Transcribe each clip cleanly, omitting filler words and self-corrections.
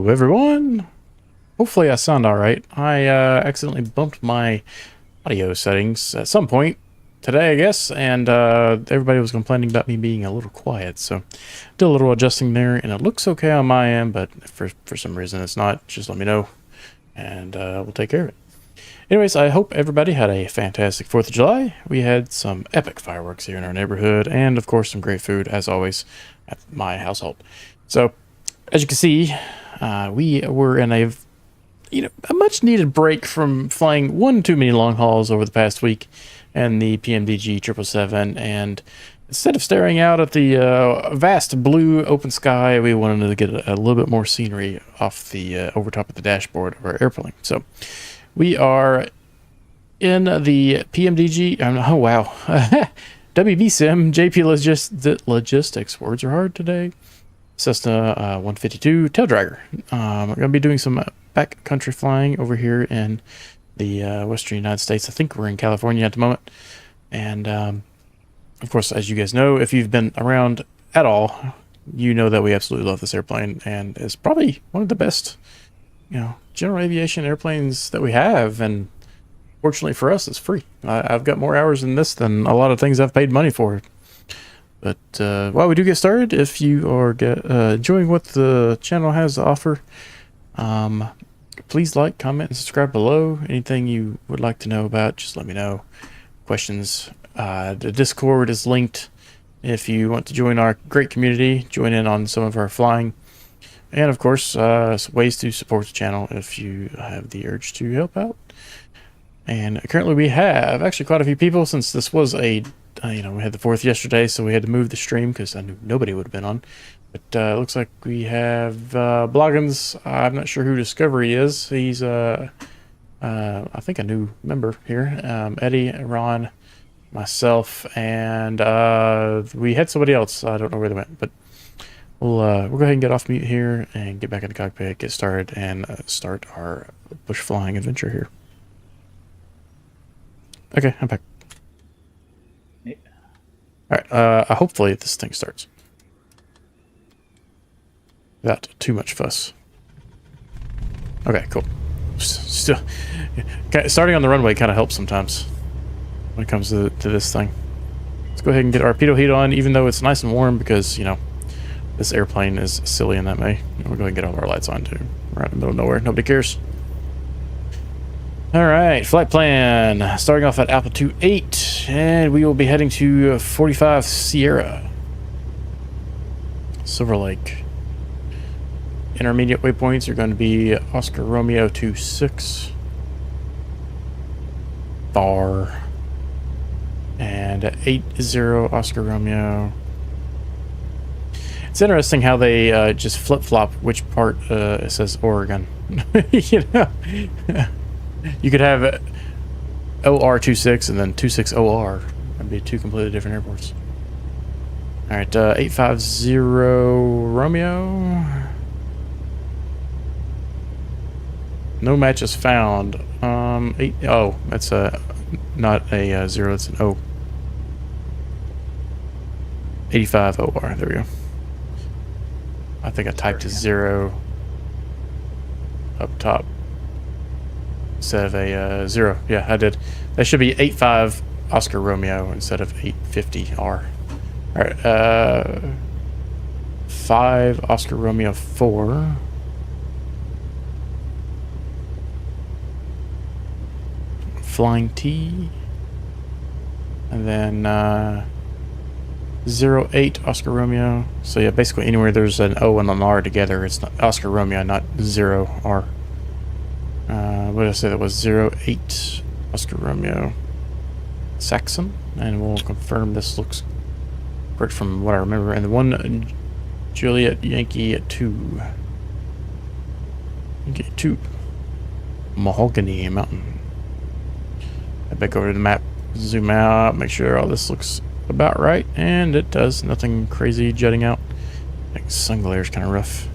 Hello everyone! Hopefully I sound alright. I accidentally bumped my audio settings at some point today, I guess, and everybody was complaining about me being a little quiet, so did a little adjusting there, and it looks okay on my end, but for some reason it's not. Just let me know, and we'll take care of it. Anyways, I hope everybody had a fantastic 4th of July. We had some epic fireworks here in our neighborhood, and of course some great food, as always, at my household. So, as you can see, we were in a much needed break from flying one too many long hauls over the past week and the PMDG 777, and instead of staring out at the vast blue open sky, we wanted to get a little bit more scenery off the over top of the dashboard of our airplane. So we are in the PMDG, oh wow, WBSIM JP Logistics, words are hard today, Cessna 152 Taildragger. We're going to be doing some backcountry flying over here in the western United States. I think we're in California at the moment. And of course, as you guys know, if you've been around at all, you know that we absolutely love this airplane, and it's probably one of the best, general aviation airplanes that we have. And fortunately for us, it's free. I've got more hours in this than a lot of things I've paid money for. But while we do get started, if you are enjoying what the channel has to offer, please like, comment, and subscribe below. Anything you would like to know about, just let me know. Questions. The Discord is linked if you want to join our great community, join in on some of our flying. And of course, ways to support the channel if you have the urge to help out. And currently we have actually quite a few people, since this was a we had the 4th yesterday, so we had to move the stream because I knew nobody would have been on. But it looks like we have Bloggins. I'm not sure who Discovery is. He's I think a new member here. Eddie, Ron, myself, and we had somebody else. I don't know where they went, but we'll go ahead and get off mute here and get back in the cockpit, get started, and start our bush flying adventure here. Okay, I'm back. Alright, hopefully this thing starts without too much fuss. Okay, cool. Still, starting on the runway kind of helps sometimes when it comes to this thing. Let's go ahead and get our pitot heat on, even though it's nice and warm, because, this airplane is silly in that way. We'll go ahead and get all of our lights on, too. We're out in the middle of nowhere. Nobody cares. Alright, flight plan. Starting off at altitude 8, and we will be heading to 45 Sierra. Silver Lake. Intermediate waypoints are going to be Oscar Romeo 26, Bar, and 80 Oscar Romeo. It's interesting how they just flip-flop which part it says Oregon. You could have OR26 and then 26OR. That'd be 2 completely different airports. Alright, 850 Romeo. No matches found. Oh, that's not a 0, it's an O. 85 OR, there we go. I think I typed a 0 up top instead of a 0. Yeah, I did. That should be 85 Oscar Romeo instead of 850 R. Alright, 5 Oscar Romeo 4. Flying T. And then 08 Oscar Romeo. So yeah, basically anywhere there's an O and an R together, it's not Oscar Romeo, not 0R. What did I say? That was 08 Oscar Romeo Saxon, and we'll confirm this looks correct from what I remember. And the 1 Juliet Yankee 2. Yankee 2. Mahogany Mountain. Head back over to the map, zoom out, make sure all this looks about right, and it does. Nothing crazy jutting out. I think sun glare is kind of rough.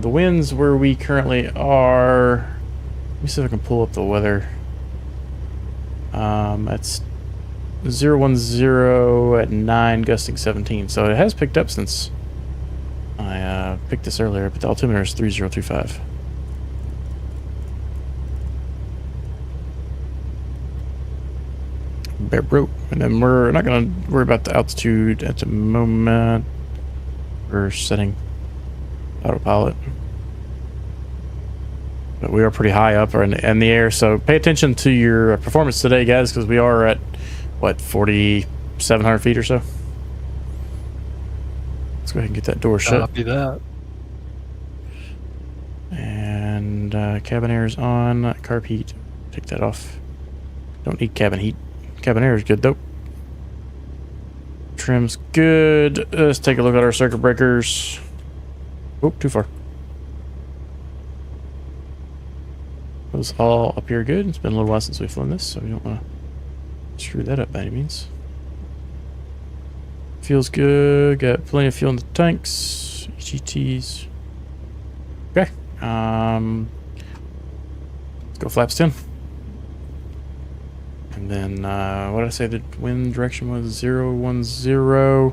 The winds where we currently are, let me see if I can pull up the weather. It's 010 at 9, gusting 17, so it has picked up since I picked this earlier, but the altimeter is 3025. Bear broke. And then we're not going to worry about the altitude at the moment. We're setting autopilot. But we are pretty high up in the air, so pay attention to your performance today, guys, because we are at, what, 4,700 feet or so? Let's go ahead and get that door shut. Copy that. And cabin air is on. Carb heat. Take that off. Don't need cabin heat. Cabin air is good, though. Trim's good. Let's take a look at our circuit breakers. Oh, too far. Those all appear good. It's been a little while since we've flown this, so we don't want to screw that up by any means. Feels good. Got plenty of fuel in the tanks. EGTs. Okay. Let's go flaps 10. And then, what did I say the wind direction was? 010.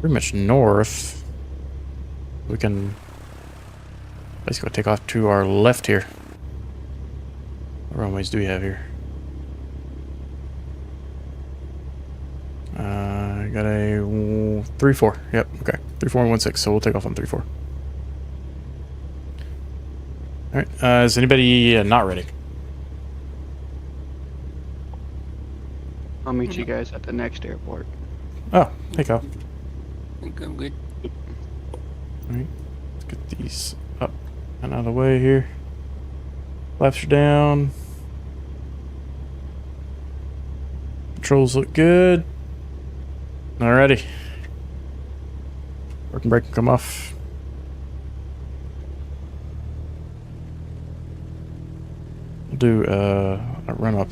Pretty much north. We can basically take off to our left here. What runways do we have here? I got a 3-4. Yep, okay. 3-4 and 1-6, so we'll take off on 3-4. Alright, is anybody not ready? I'll meet you guys at the next airport. Oh, hey Kyle. I think I'm good. Alright, let's get these up and out of the way here. Flaps are down. Controls look good. Alrighty. Working brake can come off. We'll do a run up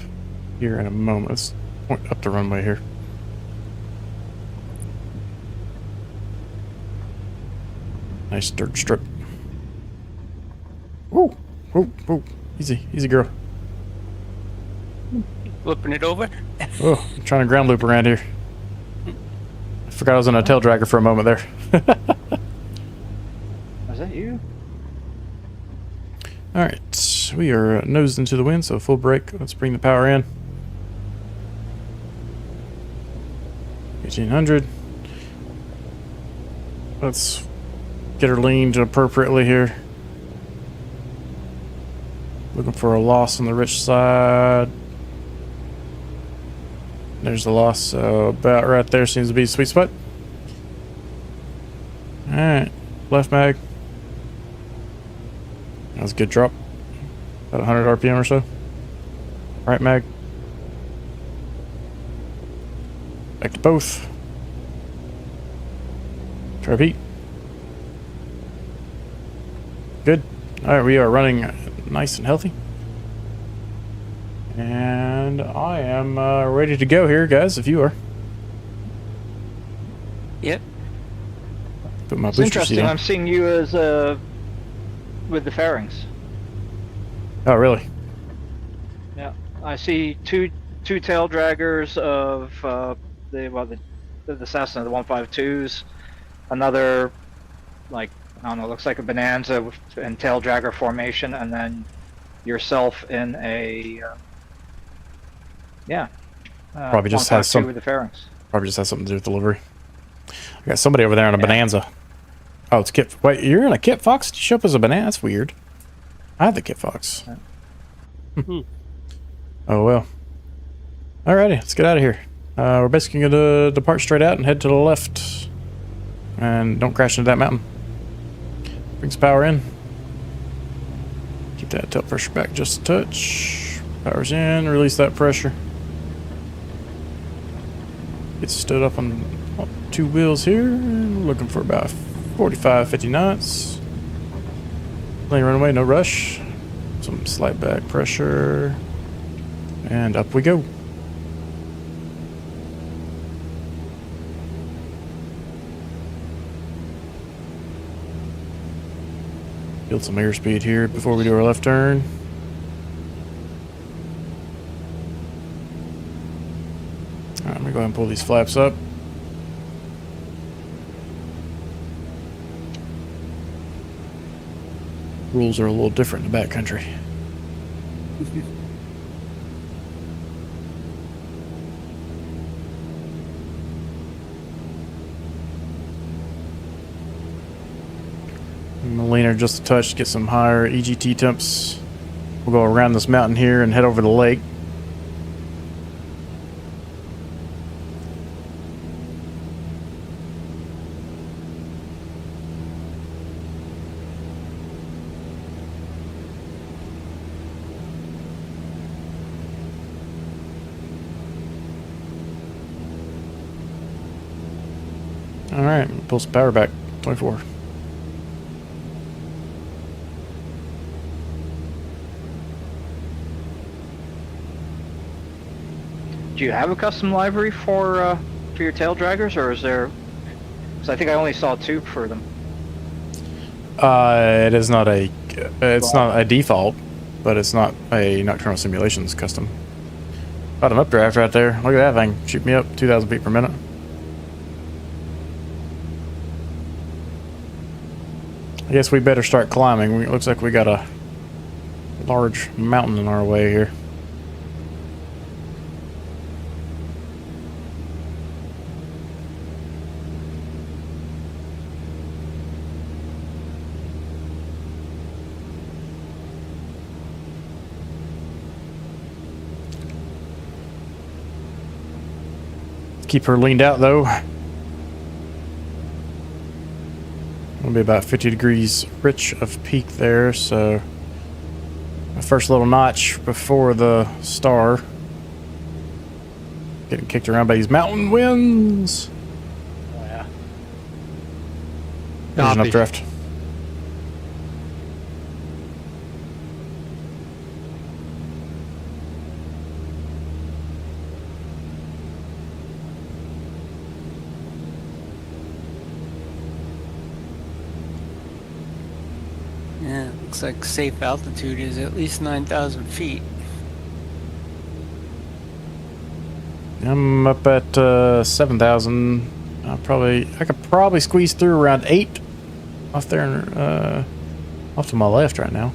here in a moment. Let's point up the runway here. Nice dirt strip. Whoa, whoa, whoa. Easy, easy girl. Flipping it over. Oh, I'm trying to ground loop around here. I forgot I was on a Taildragger for a moment there. Was that you? Alright, we are nosed into the wind, so full brake. Let's bring the power in. 1800. Let's get her leaned appropriately here. Looking for a loss on the rich side. There's the loss, so about right there seems to be a sweet spot. Alright, left mag. That was a good drop. About 100 RPM or so. Right mag. Back to both. Try repeat. Good. Alright, we are running nice and healthy. And I am ready to go here, guys, if you are. Yep. Put my It's booster seat interesting. on. I'm seeing you as with the fairings. Oh, really? Yeah, I see two Taildraggers of the Cessna, the 152s. Another, like, I don't know, looks like a Bonanza in Taildragger formation, and then yourself in a Probably just has 152 some. with the fairings. Probably just has something to do with the livery. I got somebody over there on a Yeah. Bonanza. Oh, it's Kit. Wait, you're in a Kit Fox? Did you show up as a Bonanza? That's weird. I had the Kit Fox. Oh, well. Alrighty, let's get out of here. We're basically going to depart straight out and head to the left. And don't crash into that mountain. Brings power in. Keep that tail pressure back just a touch. Power's in, release that pressure. Get stood up on two wheels here. Looking for about 45, 50 knots. Plane runway, no rush. Some slight back pressure. And up we go. Build some airspeed here before we do our left turn. Alright, I'm gonna go ahead and pull these flaps up. Rules are a little different in the backcountry. I'm gonna lean her just a touch to get some higher EGT temps. We'll go around this mountain here and head over the lake. Alright, pull some power back. 24. Do you have a custom livery for your Taildraggers, or is there? Because I think I only saw 2 for them. It is not a. It's not a default, but it's not a Nocturnal Simulations custom. Got an updraft right there. Look at that thing. Shoot me up 2,000 feet per minute. I guess we better start climbing. It looks like we got a large mountain in our way here. Keep her leaned out though. It'll be about 50 degrees rich of peak there, so my first little notch before the star. Getting kicked around by these mountain winds. Oh yeah. There's an Copy. updraft. Yeah, looks like safe altitude is at least 9,000 feet. I'm up at 7,000. I could probably squeeze through around 8 off there, off to my left right now.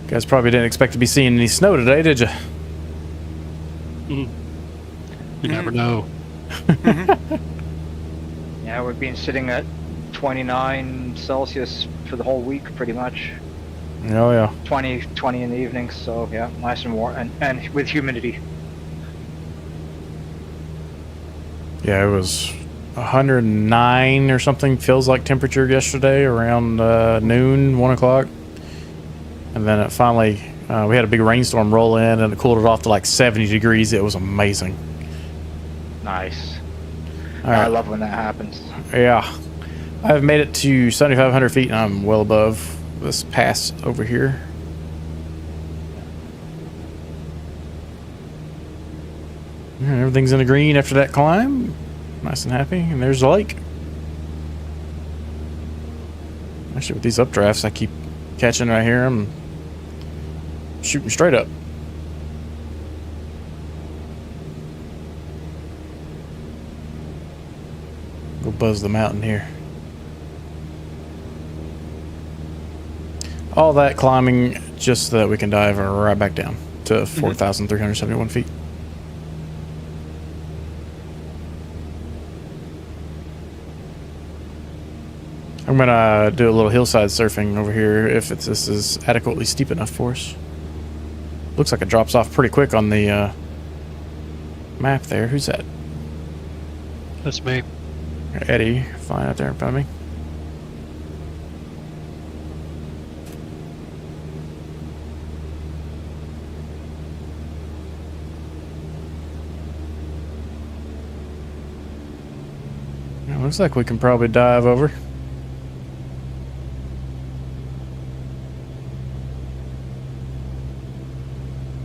You guys probably didn't expect to be seeing any snow today, did you? You never know. Yeah, we've been sitting at 29 Celsius for the whole week, pretty much. Oh yeah. 20 in the evenings, so yeah, nice and warm, and with humidity. Yeah, it was 109 or something, feels like temperature yesterday around noon, 1 o'clock. And then it finally, we had a big rainstorm roll in and it cooled it off to like 70 degrees. It was amazing. Nice. All I right. love when that happens. Yeah. I've made it to 7,500 feet and I'm well above this pass over here. And everything's in the green after that climb. Nice and happy. And there's the lake. Actually, with these updrafts, I keep catching right here. I'm shooting straight up. Go buzz the mountain here. All that climbing just so that we can dive right back down to 4,371 feet. I'm gonna do a little hillside surfing over here if this is adequately steep enough for us. Looks like it drops off pretty quick on the map there. Who's that? That's me. Eddie, flying out there in front of me. It looks like we can probably dive over.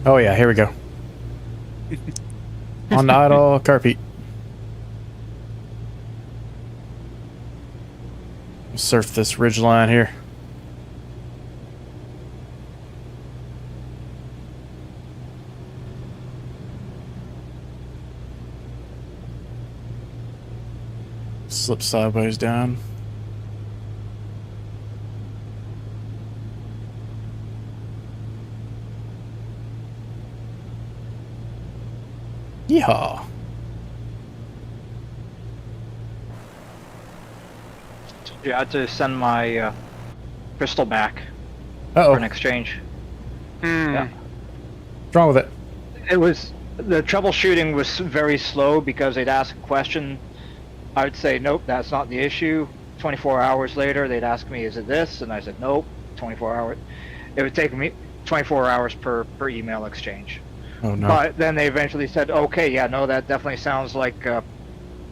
Oh yeah, here we go. On the idle carpet. Surf this ridge line here. Slip sideways down. Yeehaw. Yeah, I had to send my crystal back Uh-oh. for an exchange. Yeah. What's wrong with it? It was the troubleshooting was very slow because they'd ask a question. I would say, nope, that's not the issue. 24 hours later, they'd ask me, is it this? And I said, nope. 24 hours. It would take me 24 hours per email exchange. Oh, no. But then they eventually said, okay, yeah, no, that definitely sounds like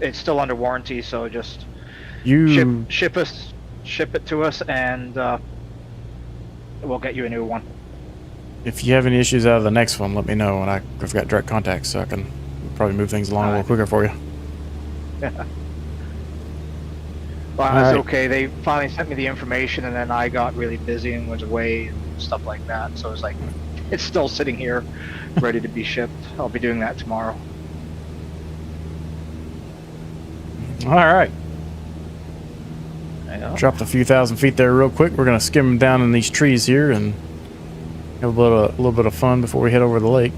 it's still under warranty, so just ship it to us, and we'll get you a new one. If you have any issues out of the next one, let me know, and I've got direct contact, so I can probably move things along a little quicker for you. Yeah. Well, that's okay. They finally sent me the information, and then I got really busy and was away and stuff like that. So it's like, it's still sitting here, ready to be shipped. I'll be doing that tomorrow. All right. Yeah. Dropped a few thousand feet there real quick. We're going to skim down in these trees here and have a little bit of fun before we head over the lake.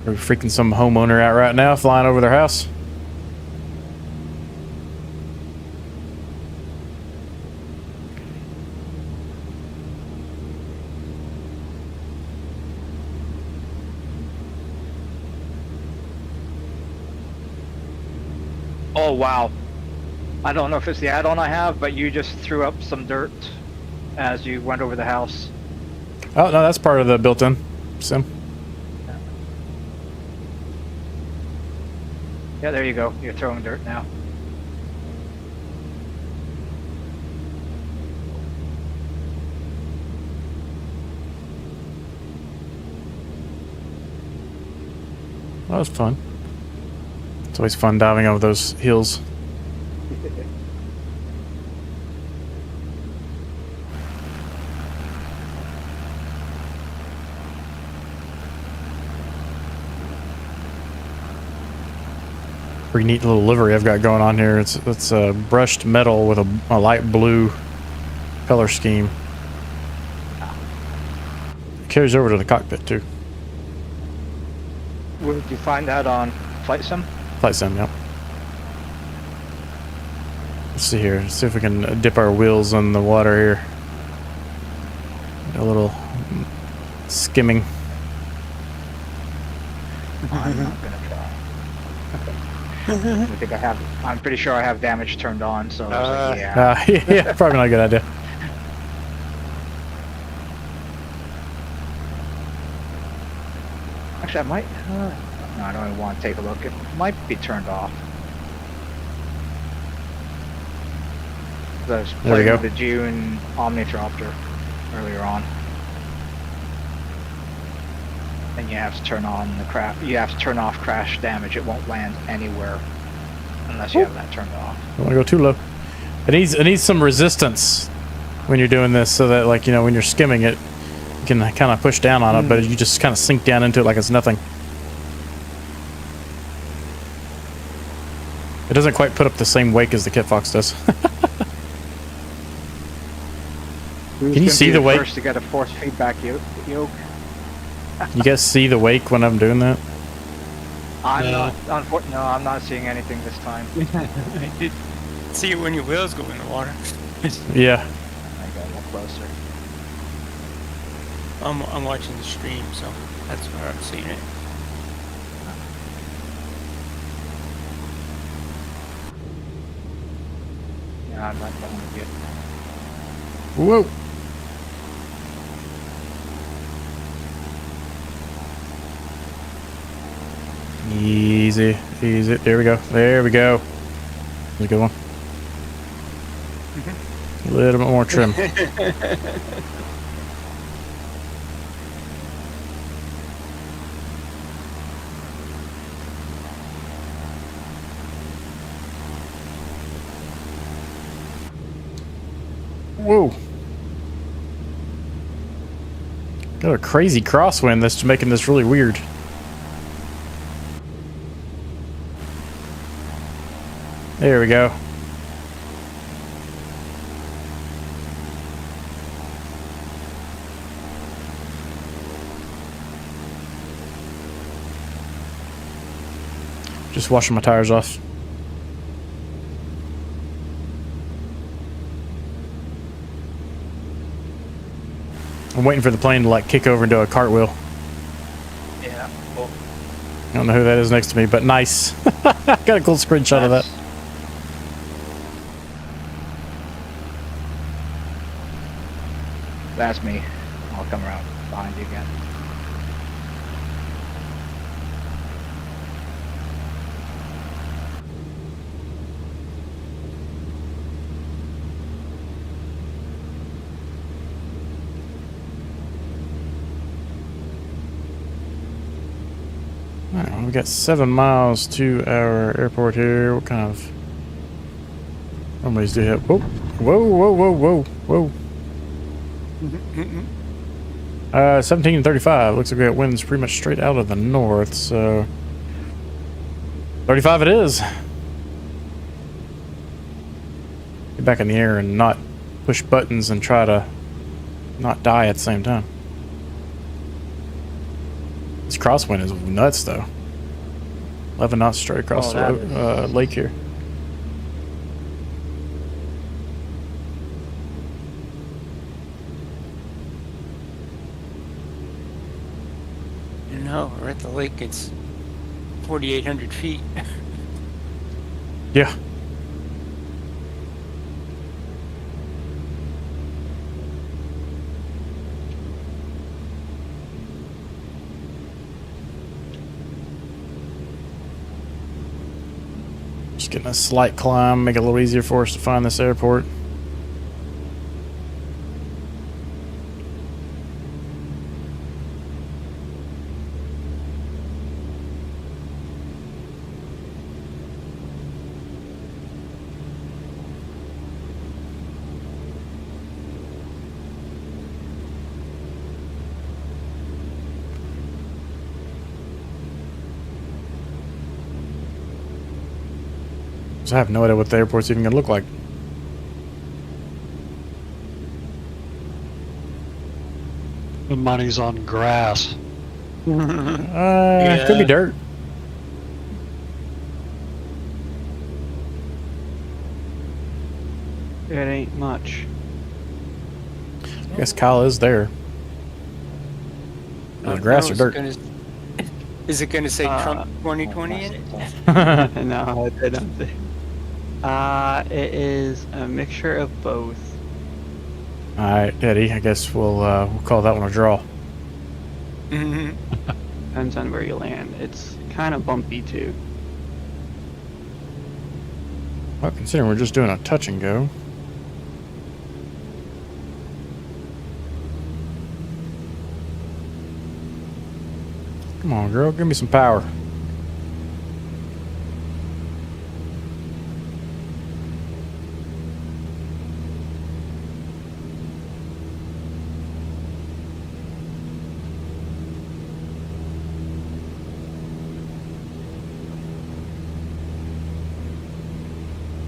We're freaking some homeowner out right now, flying over their house. Oh, wow. I don't know if it's the add-on I have, but you just threw up some dirt as you went over the house. Oh, no, that's part of the built-in sim. Yeah, there you go. You're throwing dirt now. That was fun. It's always fun diving over those hills. Pretty neat little livery I've got going on here. It's brushed metal with a light blue color scheme. It carries over to the cockpit too. Where did you find that on Flight Sim? Flight sim, yep. Let's see here. See if we can dip our wheels in the water here. A little skimming. I'm not gonna try. I think I'm pretty sure I have damage turned on, so I was like, yeah. Yeah, probably not a good idea. Actually, I might. No, I don't even want to take a look. It might be turned off. I was There we playing go. with the June Omnithropter earlier on. And you have to turn on the crash. You have to turn off crash damage. It won't land anywhere unless you have that turned off. Don't want to go too low. It needs some resistance when you're doing this, so that, like, you know, when you're skimming it, you can kind of push down on it, but you just kind of sink down into it like it's nothing. It doesn't quite put up the same wake as the Kit Fox does. Who's Can you gonna see be the wake? first to get a force feedback yoke? You guys see the wake when I'm doing that? I'm No. not. No, I'm not seeing anything this time. I did see it when your wheels go in the water. Yeah. I got a little closer. I'm watching the stream, so that's where I'm seeing it. Yeah, I'm not done with you. Whoa. Easy, easy. There we go. There we go. That's a good one. A little bit more trim. Whoa. Got a crazy crosswind that's making this really weird. There we go. Just washing my tires off. I'm waiting for the plane to like kick over and do a cartwheel. Yeah. Cool. I don't know who that is next to me, but nice. Got a cool screenshot of that. That's me. I'll come around behind you again. Alright, well, we got 7 miles to our airport here. What kind of runways do you have? Whoa, whoa, whoa, whoa, whoa, whoa. 17 and 35. Looks like we got winds pretty much straight out of the north, so 35 it is. Get back in the air and not push buttons and try to not die at the same time. This crosswind is nuts, though. 11 knots straight across the lake here. No, we're at the lake. It's 4,800 feet. Yeah. Just getting a slight climb, make it a little easier for us to find this airport. I have no idea what the airport's even gonna look like. The money's on grass. Could be dirt. It ain't much. I guess Kyle is there. The grass or dirt. Is it going to say Trump 2020 in it? No, I don't think. It is a mixture of both. Alright, Eddie, I guess we'll call that one a draw. Depends on where you land. It's kind of bumpy too. Well, considering we're just doing a touch and go. Come on, girl, give me some power.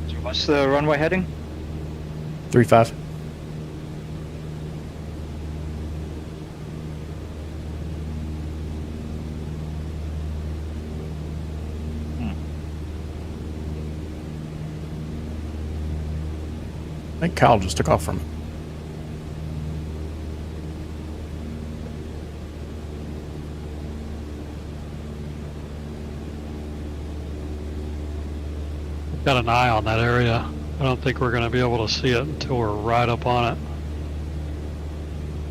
So what's the runway heading? 3-5. I think Kyle just took off from it. Got an eye on that area. I don't think we're going to be able to see it until we're right up on it.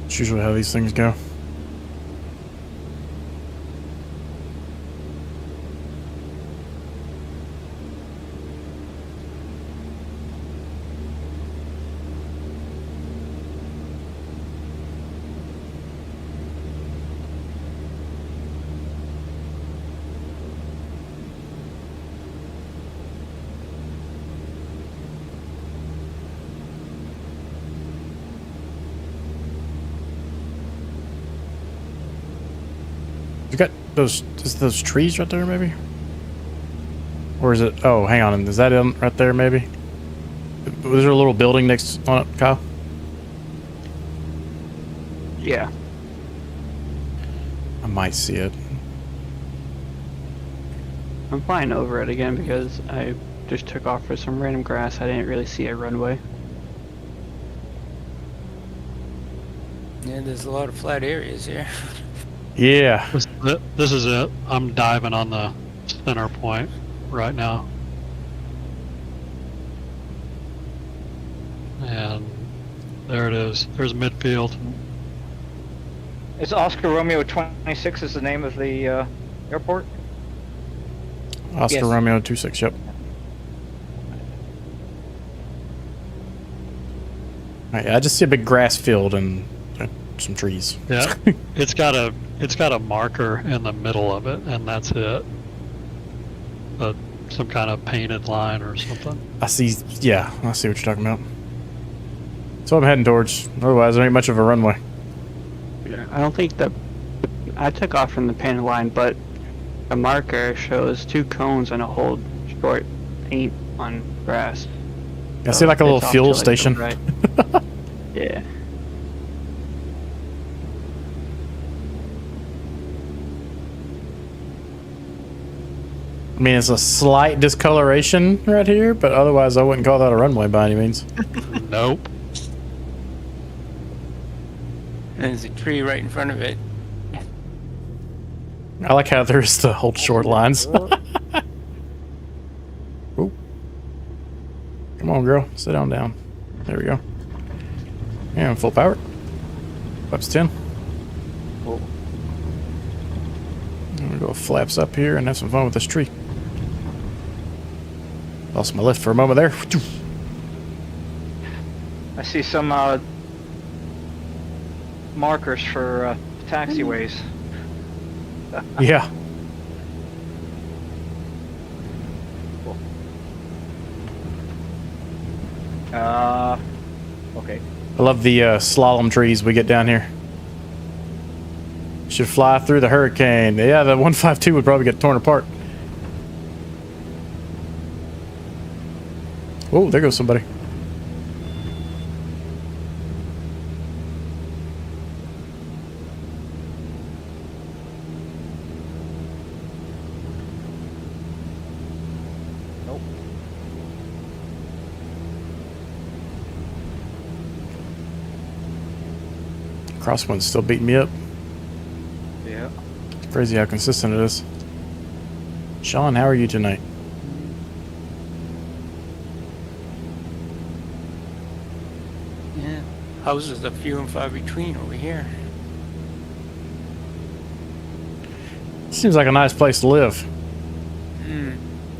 It's usually how these things go. You got those, is those trees right there maybe? Or is it? Oh, hang on. Is that it right there, maybe? Was there a little building next on it, Kyle? Yeah. I might see it. I'm flying over it again because I just took off for some random grass. I didn't really see a runway. Yeah, there's a lot of flat areas here. Yeah. This is it. I'm diving on the center point right now. And there it is. There's midfield. Is Oscar Romeo 26 is the name of the airport? Oscar Yes. Romeo 26. Yep. Alright, I just see a big grass field and some trees. Yeah. it's got a marker in the middle of it, and that's it. Some kind of painted line or something. I see. Yeah, I see what you're talking about. So I'm heading towards. Otherwise, there ain't much of a runway. I don't think I took off from the painted line, but a marker shows 2 cones and a whole short paint on grass. I see like a it's little off to, fuel like, the station. right. Yeah. I mean, it's a slight discoloration right here, but otherwise, I wouldn't call that a runway by any means. Nope. And there's a tree right in front of it. I like how there's the hold short lines. Ooh. Come on, girl. Sit on down. There we go. Yeah, I'm full power. Flaps 10. Cool. I'm gonna go flaps up here and have some fun with this tree. Lost my lift for a moment there. I see some markers for taxiways. Yeah. Okay. I love the slalom trees we get down here. Should fly through the hurricane. Yeah, the 152 would probably get torn apart. Oh, there goes somebody. Nope. Crosswind's still beating me up. Yeah. It's crazy how consistent it is. Sean, how are you tonight? Yeah. Houses are few and far between over here. Seems like a nice place to live. Hmm.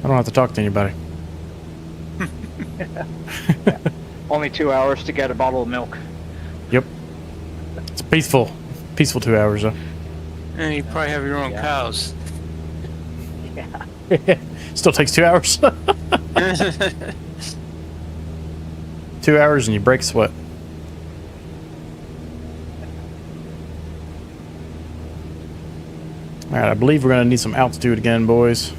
I don't have to talk to anybody. Only 2 hours to get a bottle of milk. Yep. It's peaceful. Peaceful 2 hours, though. And you probably have your own Yeah. cows. Yeah. Still takes 2 hours. 2 hours and you break sweat. Alright, I believe we're going to need some altitude again, boys.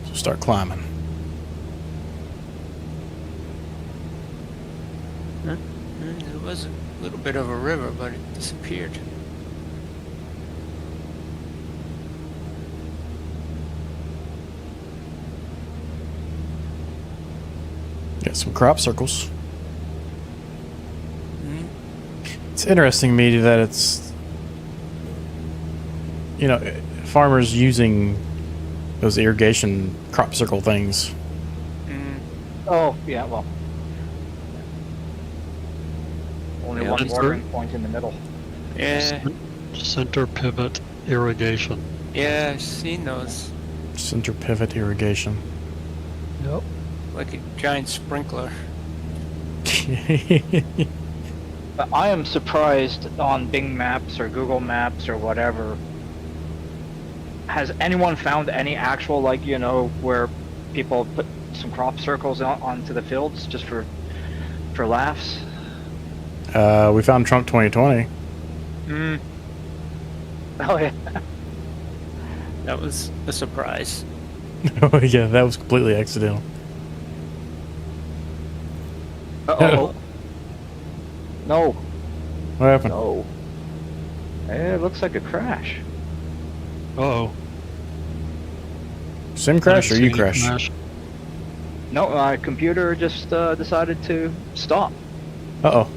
So start climbing. There was a little bit of a river, but it disappeared. Got some crop circles. Hmm. It's interesting to me that it's, you know, farmers using those irrigation crop circle things. Hmm. Oh, yeah, well. Only Yeah, one that's watering true. point in the middle. Yeah. Center pivot irrigation. Yeah, I've seen those. Center pivot irrigation. Yep. Like a giant sprinkler. But I am surprised on Bing Maps or Google Maps or whatever. Has anyone found any actual, like, you know, where people put some crop circles onto the fields just for laughs? We found Trump 2020. Hmm. Oh yeah. That was a surprise. Oh yeah, that was completely accidental. Uh-oh. No. What happened? No. It looks like a crash. Uh-oh. Sim crash or I didn't you see any crash? No, my computer just decided to stop. Uh-oh.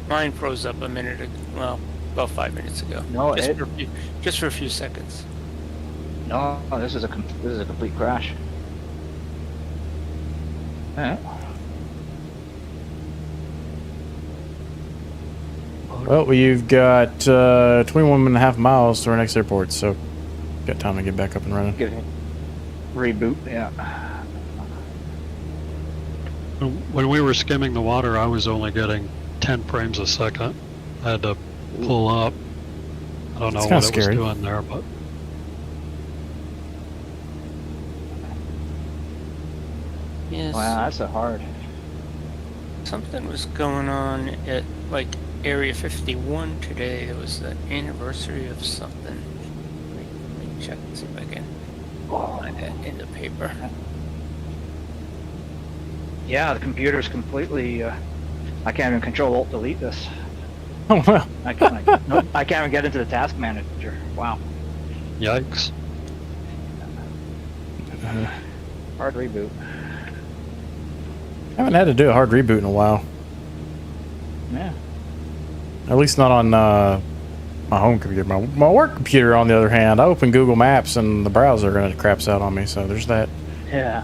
Mine froze up a minute ago. Well, about 5 minutes ago. No, Just for a few seconds. No, this is a complete crash. Yeah. Well, you've got 21 and a half miles to our next airport, so got time to get back up and running. Give it reboot. Yeah. When we were skimming the water, I was only getting 10 frames a second. I had to pull up. I don't know It's what kinda it was scary. doing there, but Yes. Wow, that's a hard. Something was going on at like Area 51 today. It was the anniversary of something. Let me check and see if I can find that in the paper. Yeah, the computer's completely. I can't even control Alt Delete this. Oh, well. I can't. Nope, I can't even get into the task manager. Wow. yikes. Hard reboot. I haven't had to do a hard reboot in a while. Yeah. At least not on my home computer. My work computer, on the other hand, I open Google Maps and the browser and it craps out on me, so there's that. Yeah.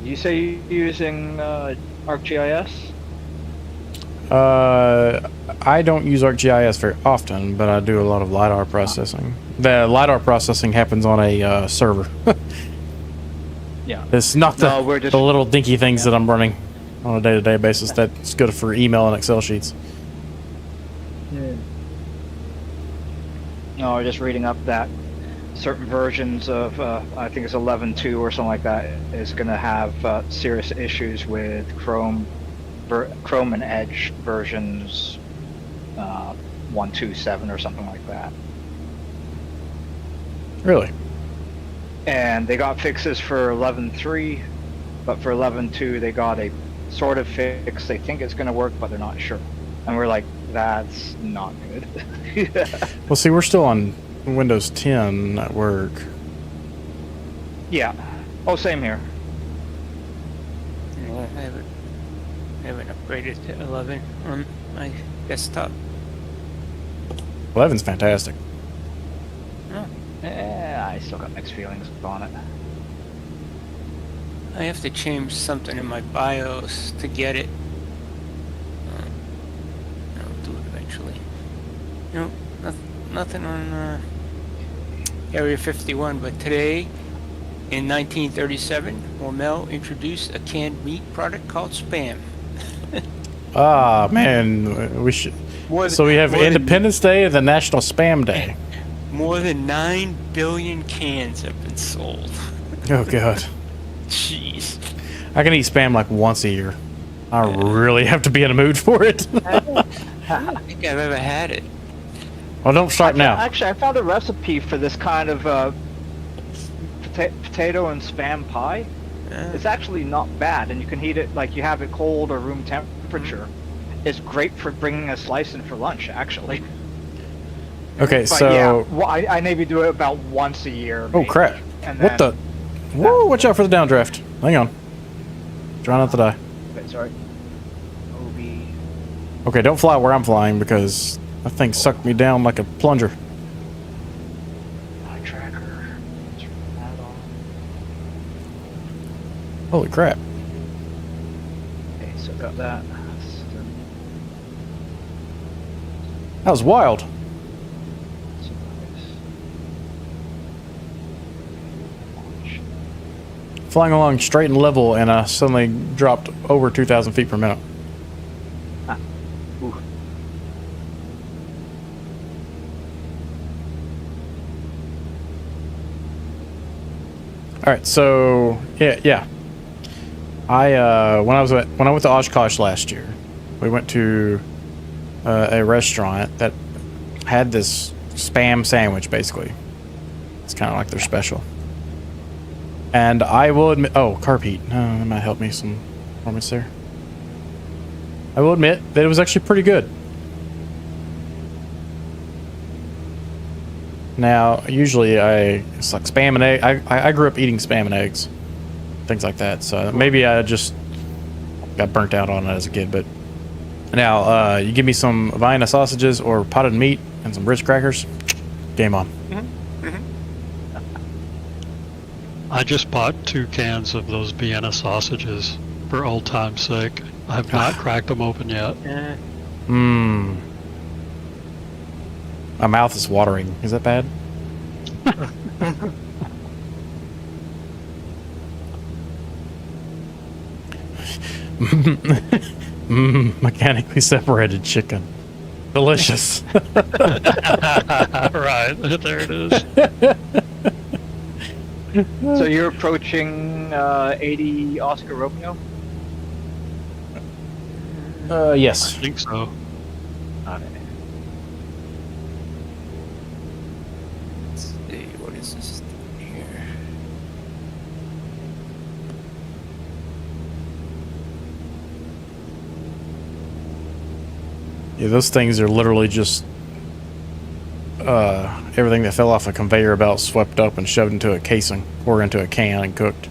You say you're using ArcGIS? I don't use ArcGIS very often, but I do a lot of LiDAR processing. The LiDAR processing happens on a server. Yeah. It's not the, No, we're just- the little dinky things that I'm running on a day-to-day basis. That's good for email and Excel sheets. No, we're just reading up that certain versions of, I think it's 11.2 or something like that, is going to have serious issues with Chrome and Edge versions 1.2.7 or something like that. Really? And they got fixes for 11.3, but for 11.2 they got a sort of fix. They think it's going to work, but they're not sure. And we're like, that's not good. Well, see, we're still on Windows 10 at work. Yeah. Oh, same here. No, I haven't upgraded to 11 on my desktop. 11's fantastic. Oh, I still got mixed feelings on it. I have to change something in my BIOS to get it. I'll do it eventually. You know, nothing on Area 51, but today, in 1937, Hormel introduced a canned meat product called Spam. Ah, man, we should. So we have Independence Day and the National Spam Day. More than 9 billion cans have been sold. Oh God, Jeez. I can eat Spam like once a year. I really have to be in a mood for it. I don't think I've ever had it. Well, don't start now. Actually, I found a recipe for this kind of potato and Spam pie. It's actually not bad, and you can heat it like you have it cold or room temperature. It's great for bringing a slice in for lunch, actually. Okay, But so yeah, well, I maybe do it about once a year. oh maybe. crap! And What then, the? Whoa! Watch out for the downdraft. Hang on. Try not to die. Wait, sorry. OB. Okay, don't fly where I'm flying because that thing sucked me down like a plunger. My tracker. Turn that on. Holy crap! Okay, so got that. That was wild. Flying along straight and level, and I suddenly dropped over 2,000 feet per minute. Ooh. All right, so yeah. I when I went to Oshkosh last year, we went to a restaurant that had this spam sandwich, basically. It's kind of like their special. And I will admit, oh, carp heat. That might help me some performance there. I will admit that it was actually pretty good. Now, usually it's like spam and egg. I grew up eating spam and eggs, things like that. So maybe I just got burnt out on it as a kid. But now, you give me some Vienna sausages or potted meat and some Ritz crackers, game on. I just bought 2 cans of those Vienna sausages for old time's sake. I have not cracked them open yet. Mmm. My mouth is watering. Is that bad? Mechanically separated chicken. Delicious. Right, there it is. So you're approaching 80 Oscar Romeo? I Yes. think so. Let's see, what is this here? Yeah, those things are literally just everything that fell off a conveyor belt swept up and shoved into a casing or into a can and cooked.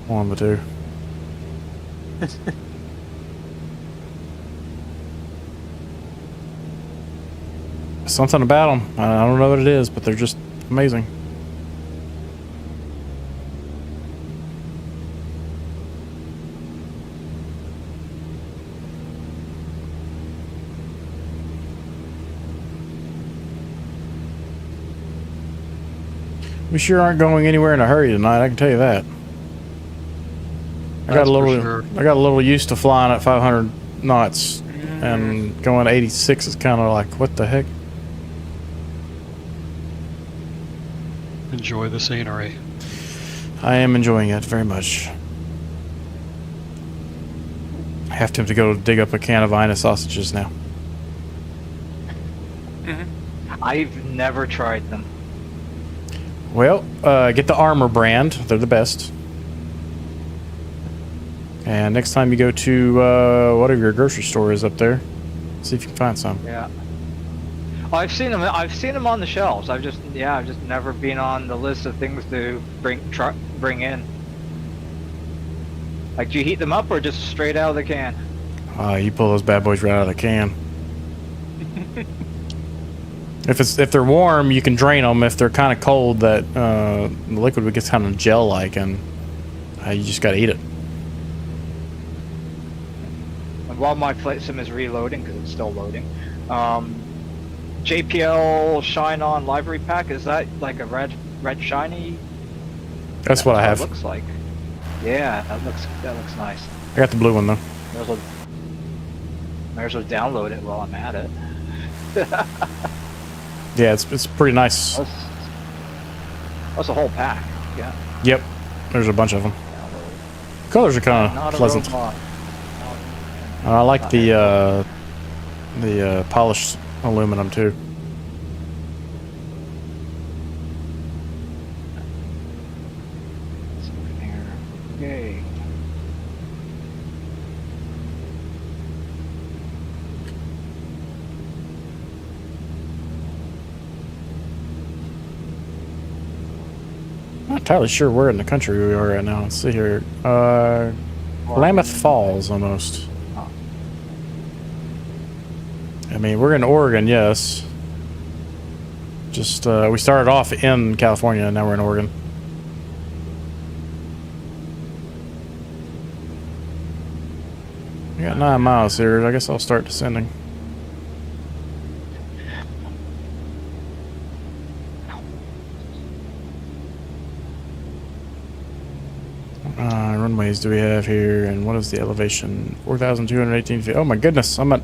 One of the two. Something about them. I don't know what it is, but they're just amazing. We sure aren't going anywhere in a hurry tonight, I can tell you that. I got That's a for little sure. I got a little used to flying at 500 knots and going 86 is kind of like, what the heck? Enjoy the scenery. I am enjoying it very much. I have to go dig up a can of Vienna sausages now. I've never tried them. Well, get the Armor brand. They're the best. And next time you go to whatever your grocery store is up there, see if you can find some. Yeah. Oh, I've seen them. I've seen them on the shelves. I've just never been on the list of things to bring in. Like, do you heat them up or just straight out of the can? You pull those bad boys right out of the can. If they're warm, you can drain them. If they're kind of cold, that the liquid gets kind of gel-like, and you just gotta eat it. And while my flight sim is reloading, because it's still loading, JPL Shine On Livery Pack, is that like a red shiny? That's what I have. It looks like. Yeah, that looks nice. I got the blue one though. Might as well download it while I'm at it. Yeah, it's pretty nice. That's a whole pack. Yeah. Yep, there's a bunch of them. Colors are kind Not of a pleasant. robot. I like the polished aluminum too. Okay. Not entirely sure where in the country we are right now. Let's see here. Klamath Falls, almost. I mean, we're in Oregon, yes. Just, we started off in California, and now we're in Oregon. We got 9 miles here. I guess I'll start descending. Runways do we have here, and what is the elevation? 4,218 feet. Oh my goodness, I'm at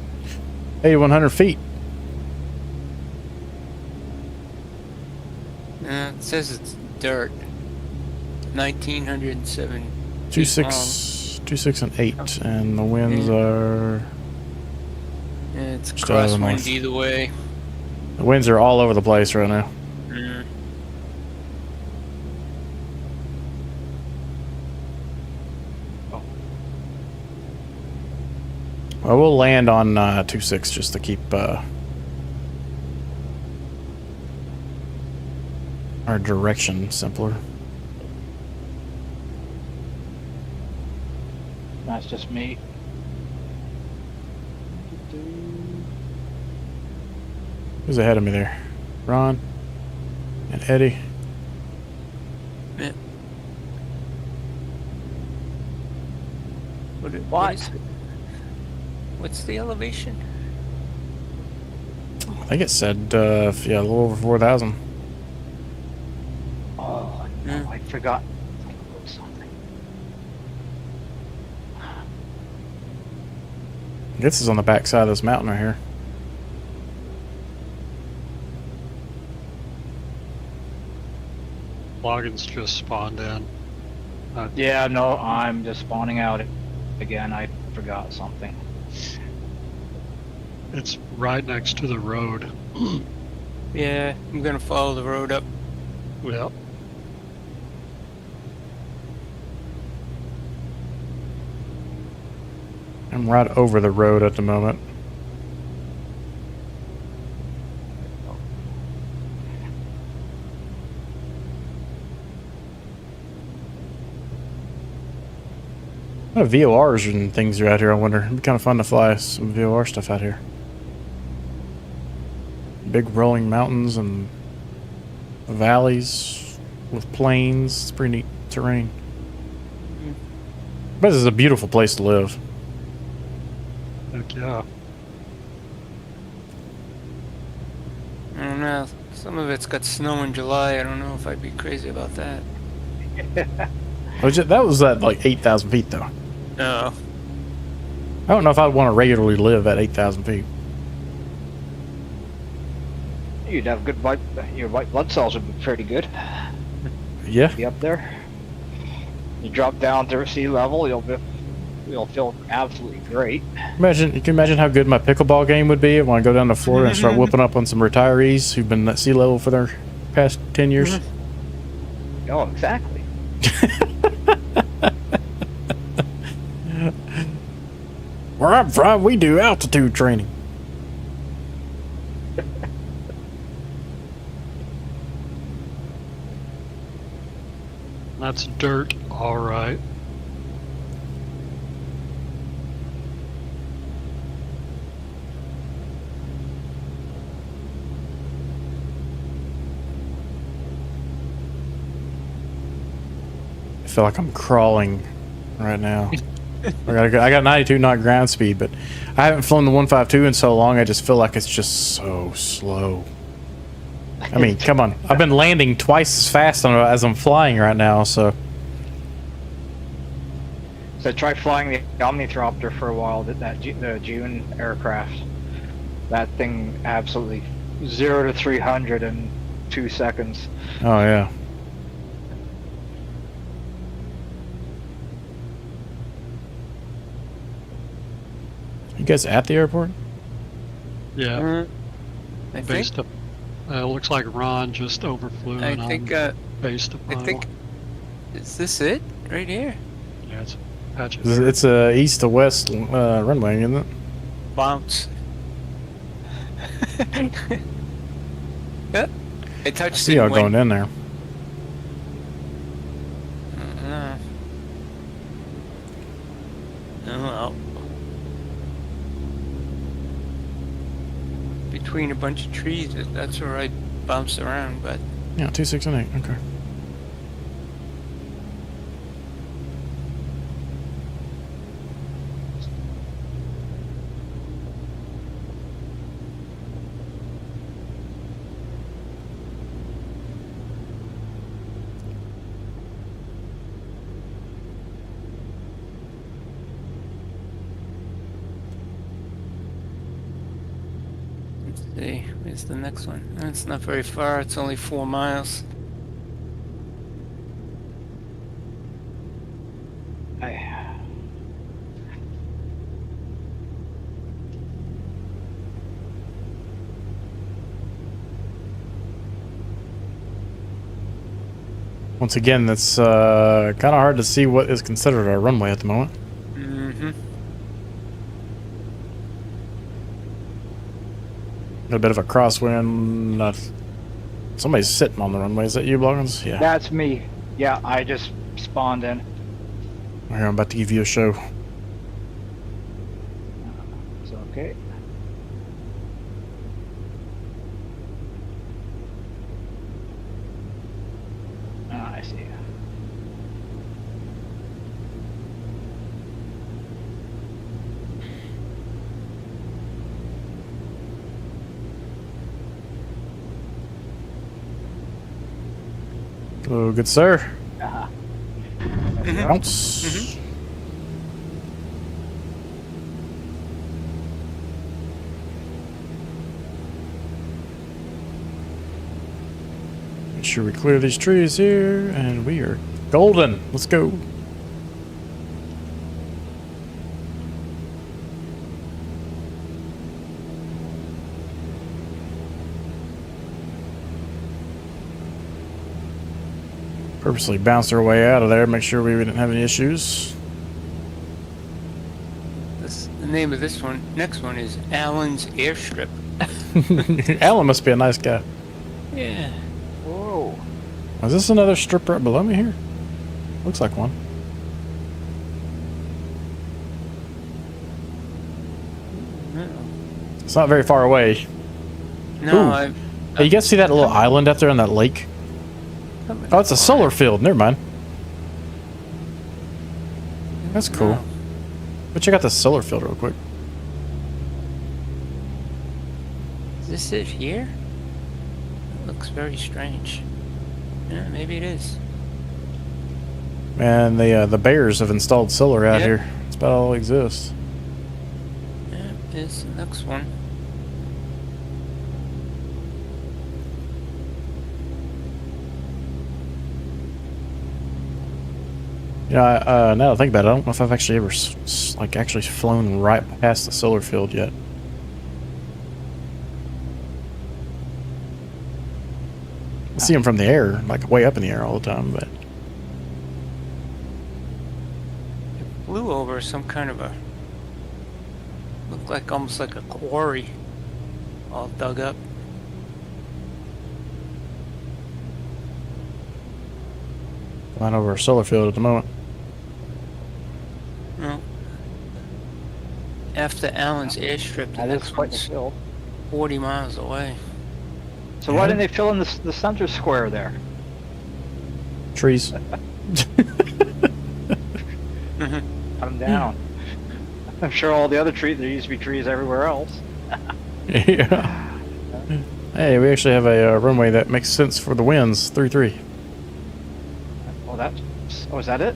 8,100 feet. It says it's dirt. 1,907. 2, 6, and 8, and the winds are It's Just out of the crosswind north. either way. The winds are all over the place right now. Mm. Well, we'll land on 2-6 just to keep our direction simpler. That's just me. Who's ahead of me there? Ron and Eddie. Yeah. What What? is it? What's the elevation? I think it said, yeah, a little over 4,000. Oh, no, Yeah. I forgot something. This is on the back side of this mountain right here. Loggins just spawned in. Yeah, no, I'm just spawning out again. I forgot something. It's right next to the road. Yeah, I'm gonna follow the road up. Yep. I'm right over the road at the moment. A lot of VORs and things are out here, I wonder. It'd be kind of fun to fly some VOR stuff out here. Big rolling mountains and valleys with plains. It's pretty neat terrain. But this is a beautiful place to live. Heck yeah. I don't know. Some of it's got snow in July. I don't know if I'd be crazy about that. That was at like 8,000 feet though. No. I don't know if I'd want to regularly live at 8,000 feet. You'd have good white. Your white blood cells would be pretty good. Yeah. Be up there. You drop down to sea level, you'll feel absolutely great. You can imagine how good my pickleball game would be when I go down to Florida and start whooping up on some retirees who've been at sea level for their past 10 years. Oh, exactly. Where I'm from, we do altitude training. That's dirt, alright. I feel like I'm crawling right now. I got 92 knot ground speed, but I haven't flown the 152 in so long. I just feel like it's just so slow. I mean, come on. I've been landing twice as fast as I'm flying right now, so. So try flying the Omnithropter for a while. The June aircraft. That thing absolutely 0 to 300 in 2 seconds. Oh, yeah. You guys at the airport? Yeah. I think. Based up. Looks like Ron just overflew I and think. I'm based upon. I think. Is this it? Right here. Yeah, it's patches. It's a east to west runway, isn't it? Bounce. Yep. I touched See it. y'all and went- going in there. No. Oh well. Between a bunch of trees, that's where I bounced around, but Yeah, 2, 6, and 8. Okay. let's see. Where's the next one? It's not very far. It's only 4 miles. Once again, that's kind of hard to see what is considered our runway at the moment. Mm-hmm. A bit of a crosswind. Somebody's sitting on the runway. Is that you, Bloggins? Yeah. That's me. Yeah, I just spawned in. Here, I'm about to give you a show. It's okay. Ah, I see. Oh, good sir. Uh-huh. Bounce. Make sure we clear these trees here, and we are golden. Let's go. Purposely bounced our way out of there, make sure we didn't have any issues. The name of this one, next one is Allen's Airstrip. Alan must be a nice guy. Yeah. Whoa. Is this another strip right below me here? Looks like one. It's not very far away. No, Ooh. Hey, you guys see that little island out there on that lake? Oh, it's a solar field. Never mind. That's cool. No. But check out the solar field real quick. Is this it here? It looks very strange. Yeah, maybe it is. Man, the Bears have installed solar out Yep. here. That's about all that exists. Yeah, it is the next one. Yeah, now that I think about it, I don't know if I've actually ever actually flown right past the solar field yet. I see them from the air, like way up in the air all the time, but It flew over some kind of a... Looked like almost like a quarry. All dug up. flying over a solar field at the moment. No. After Allen's Airstrip, the That is next quite the one's field. 40 miles away. So why didn't they fill in the center square there? Trees. Mhm. Come down. I'm sure all the other trees, there used to be trees everywhere else. Yeah. Hey, we actually have a runway that makes sense for the winds. 3-3. Oh, is that it?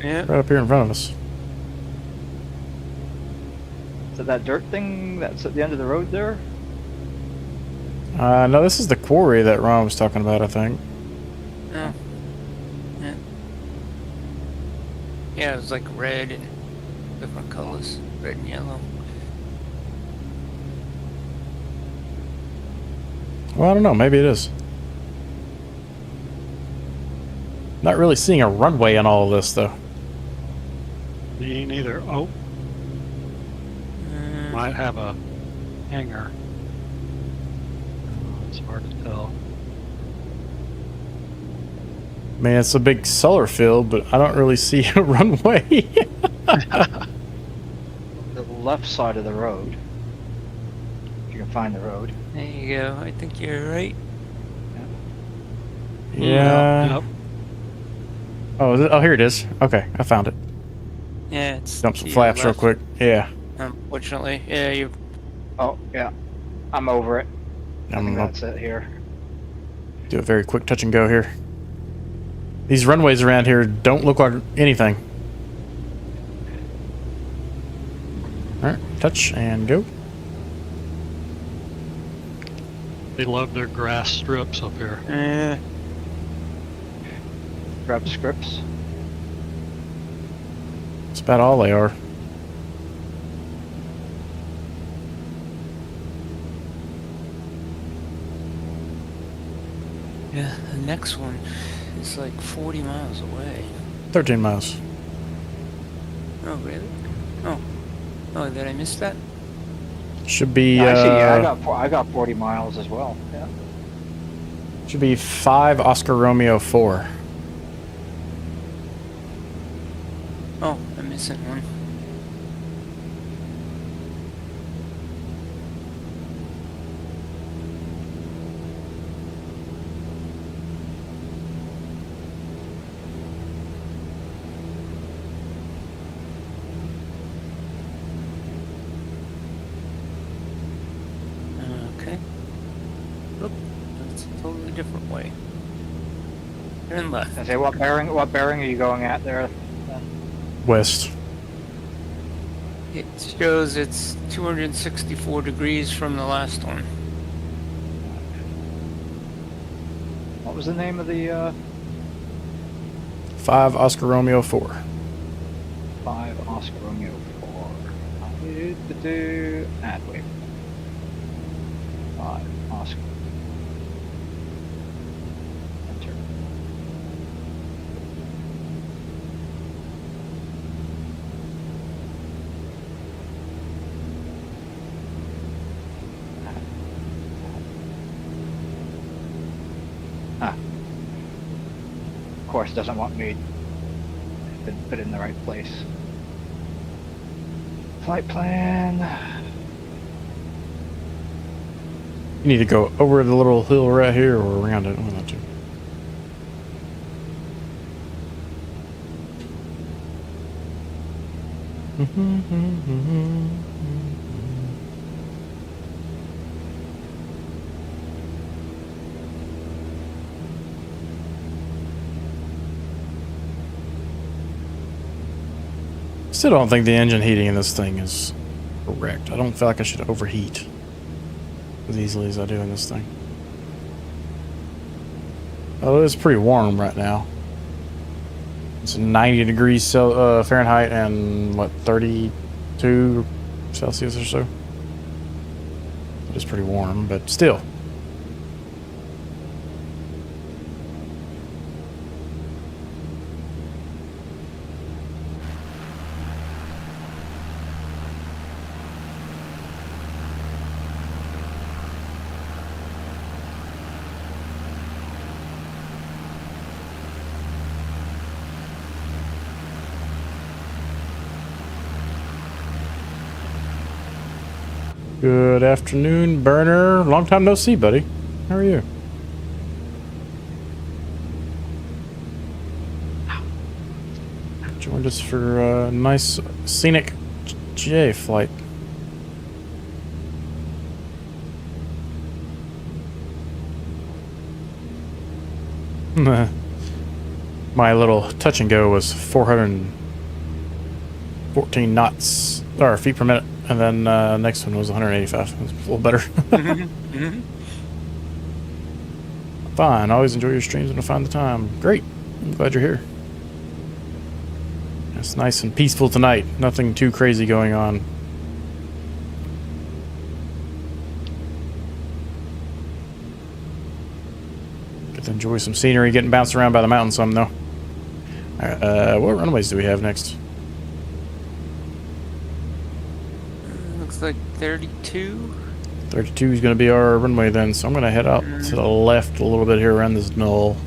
Yeah. Right up here in front of us. Is it that dirt thing that's at the end of the road there? No, this is the quarry that Ron was talking about, I think. No. Yeah. Yeah, it was like red and different colors. Red and yellow. Well, I don't know. Maybe it is. Not really seeing a runway in all of this, though. Me ain't either. Oh, might have a hangar. It's hard to tell. I mean, it's a big solar field, but I don't really see a runway. The left side of the road. If you can find the road. There you go. I think you're right. Yeah. Yep. Oh, here it is. Okay, I found it. Yeah, it's... Dump some to your flaps real left, quick. Yeah. Unfortunately. Yeah, you... Oh, yeah. I'm over it. I I'm think gonna that's it here. do a very quick touch and go here. These runways around here don't look like anything. Alright, touch and go. They love their grass strips up here. Yeah. Grab scripts. That's about all they are. Yeah, the next one is like 40 miles away. 13 miles. Oh, really? Oh. Oh, did I miss that? Should be, Yeah, I see. Yeah, I got 40 miles as well. Yeah. should be 5 Oscar Romeo 4. Oh, I'm missing one. Okay. Look, that's a totally different way. Turn left. I say, what bearing are you going at there? West. It shows it's 264 degrees from the last one. What was the name of the 5 Oscar Romeo 4. 5 Oscar Romeo 4? Add wait. 5 Oscar. Enter. Ah. Of course, it doesn't want me to put it in the right place. Flight plan. You need to go over the little hill right here or around it. One of the two. Still don't think the engine heating in this thing is correct. I don't feel like I should overheat as easily as I do in this thing. Oh, it is pretty warm right now. It's 90 degrees Fahrenheit and what, 32 Celsius or so. It is pretty warm, but still. Good afternoon, Burner. Long time no see, buddy. How are you? Joined us for a nice scenic GA flight. My little touch and go was 414 knots, or feet per minute. And then next one was 185. It was a little better. Fine. Always enjoy your streams when I find the time. Great. I'm glad you're here. It's nice and peaceful tonight. Nothing too crazy going on. Get to enjoy some scenery, getting bounced around by the mountain some though. Alright, what runways do we have next? Looks like 32. 32 is going to be our runway then, so I'm going to head out to the left a little bit here around this knoll.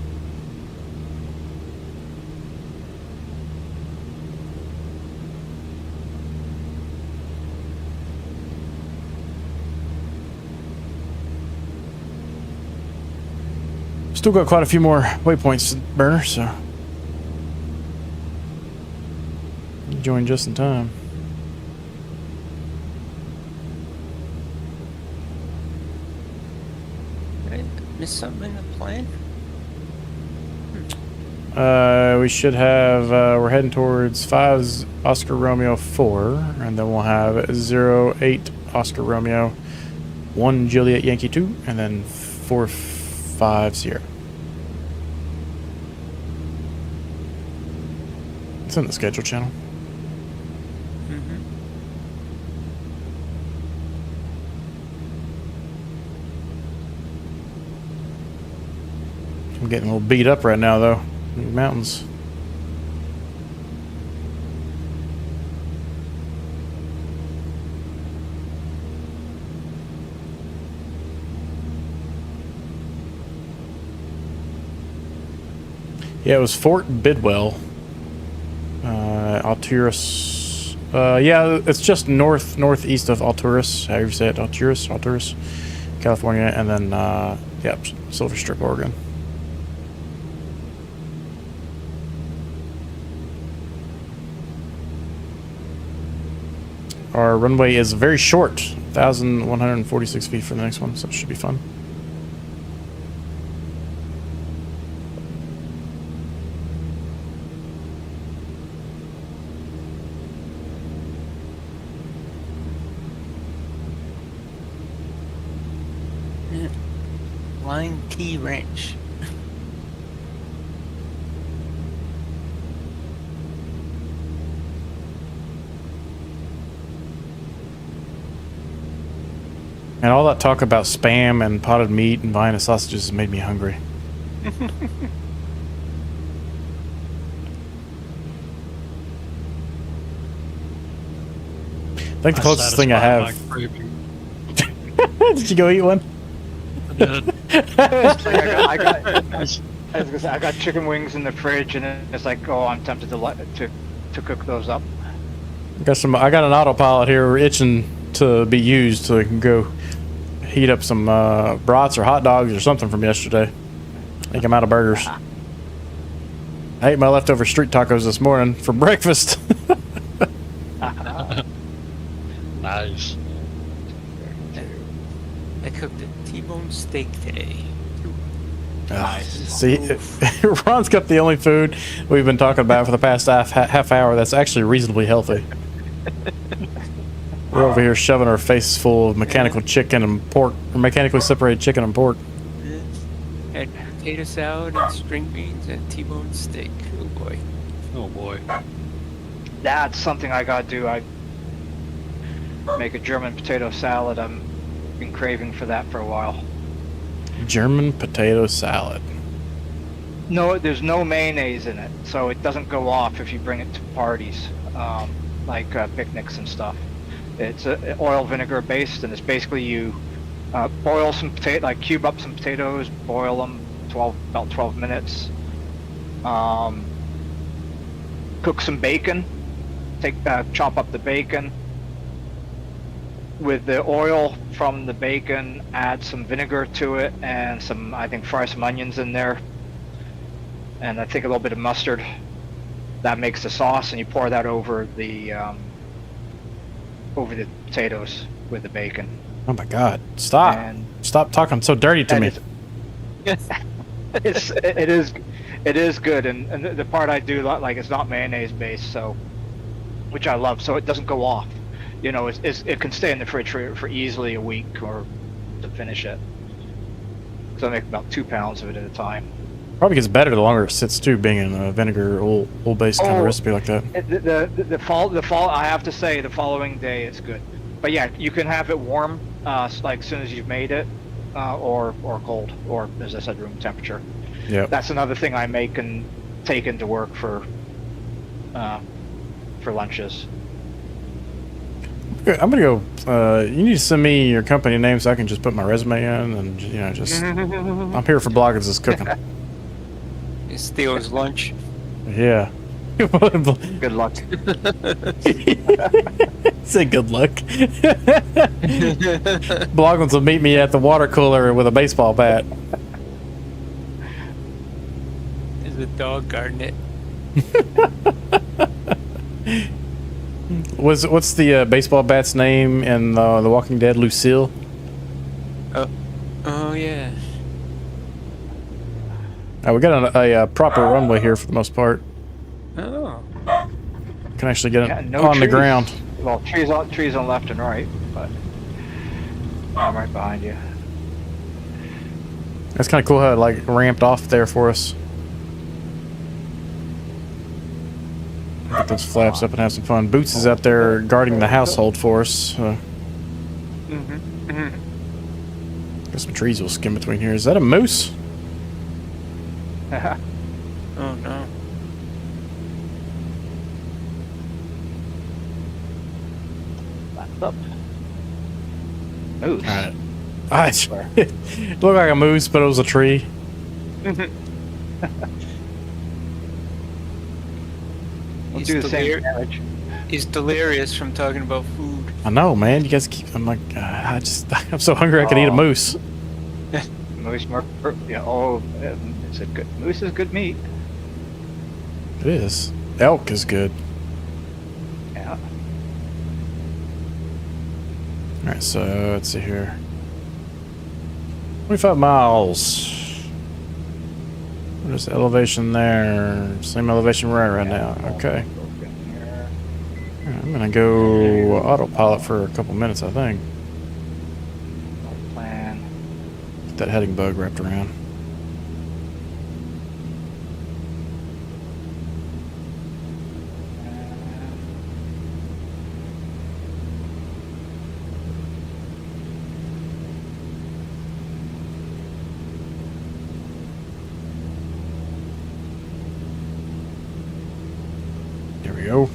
Still got quite a few more waypoints, Burner, so you joined just in time. Did I miss something in the plan? We should have, we're heading towards 5 Oscar Romeo 4, and then we'll have 08 Oscar Romeo, 1 Juliet Yankee 2, and then 45 Sierra. It's in the schedule channel. I'm getting a little beat up right now, though. These mountains. Yeah, it was Fort Bidwell. Alturas. Yeah, it's just northeast of Alturas. However you say it, Alturas, California, and then yep, Silver Strip, Oregon. Our runway is very short, 1,146 feet for the next one, so it should be fun. Line T wrench. And all that talk about Spam and potted meat and Vienna sausages has made me hungry. I think the closest thing I have. Did you go eat one? I did. I got chicken wings in the fridge, and it's like, oh, I'm tempted to cook those up. I got an autopilot here itching to be used, so I can go heat up some brats or hot dogs or something from yesterday. I think I'm out of burgers. I ate my leftover street tacos this morning for breakfast. Nice. I cooked a T-bone steak today. See, Ron's got the only food we've been talking about for the past half hour that's actually reasonably healthy. We're over here shoving our faces full of mechanical chicken and pork, or mechanically separated chicken and pork. Had potato salad and string beans and T-bone steak. Oh boy. Oh boy. That's something I gotta do. I make a German potato salad. I'm been craving for that for a while. German potato salad. No, there's no mayonnaise in it, so it doesn't go off if you bring it to parties, like picnics and stuff. It's oil vinegar based, and it's basically you boil some like cube up some potatoes, boil them about 12 minutes. Cook some bacon. Chop up the bacon. With the oil from the bacon, add some vinegar to it, and fry some onions in there, and I think a little bit of mustard. That makes the sauce, and you pour that over the potatoes with the bacon. Oh my God! Stop! Stop talking so dirty to me. It is good, and the part I do like it's not mayonnaise based, so which I love, so it doesn't go off. You know, it can stay in the fridge for easily a week or to finish it. So I make about 2 pounds of it at a time. Probably gets better the longer it sits too, being in a vinegar oil-based kind of recipe like that. The fall. I have to say, the following day it's good. But yeah, you can have it warm, like as soon as you've made it, or cold, or as I said, room temperature. Yeah. That's another thing I make and take into work for lunches. I'm gonna go. You need to send me your company name so I can just put my resume in, and just. I'm here for Bloggins' cooking. It's Theo's lunch. Yeah. Good luck. Say good luck. Bloggins will meet me at the water cooler with a baseball bat. There's a dog guarding it. What's the baseball bat's name in The Walking Dead? Lucille? Oh yeah. We got a proper runway here for the most part. Oh. Can actually get it no on the trees. ground. Well, trees on left and right, but I'm right behind you. That's kind of cool how it like ramped off there for us. Get those flaps up and have some fun. Boots is out there guarding the household for us. Got some trees we'll skim between here. Is that a moose? Oh no. Left up. Moose. All right. It looked like a moose, but it was a tree. We'll do the same damage. He's delirious from talking about food. I know, man. You guys keep. I'm like, I'm so hungry I could eat a moose. Moose, yeah. Oh, it's a good. Moose is good meat. It is. Elk is good. Yeah. All right, so let's see here. 25 miles. What is the elevation there? Same elevation we're at right now. Okay. All right, I'm gonna go autopilot for a couple minutes, I think. Plan. Get that heading bug wrapped around. There we go.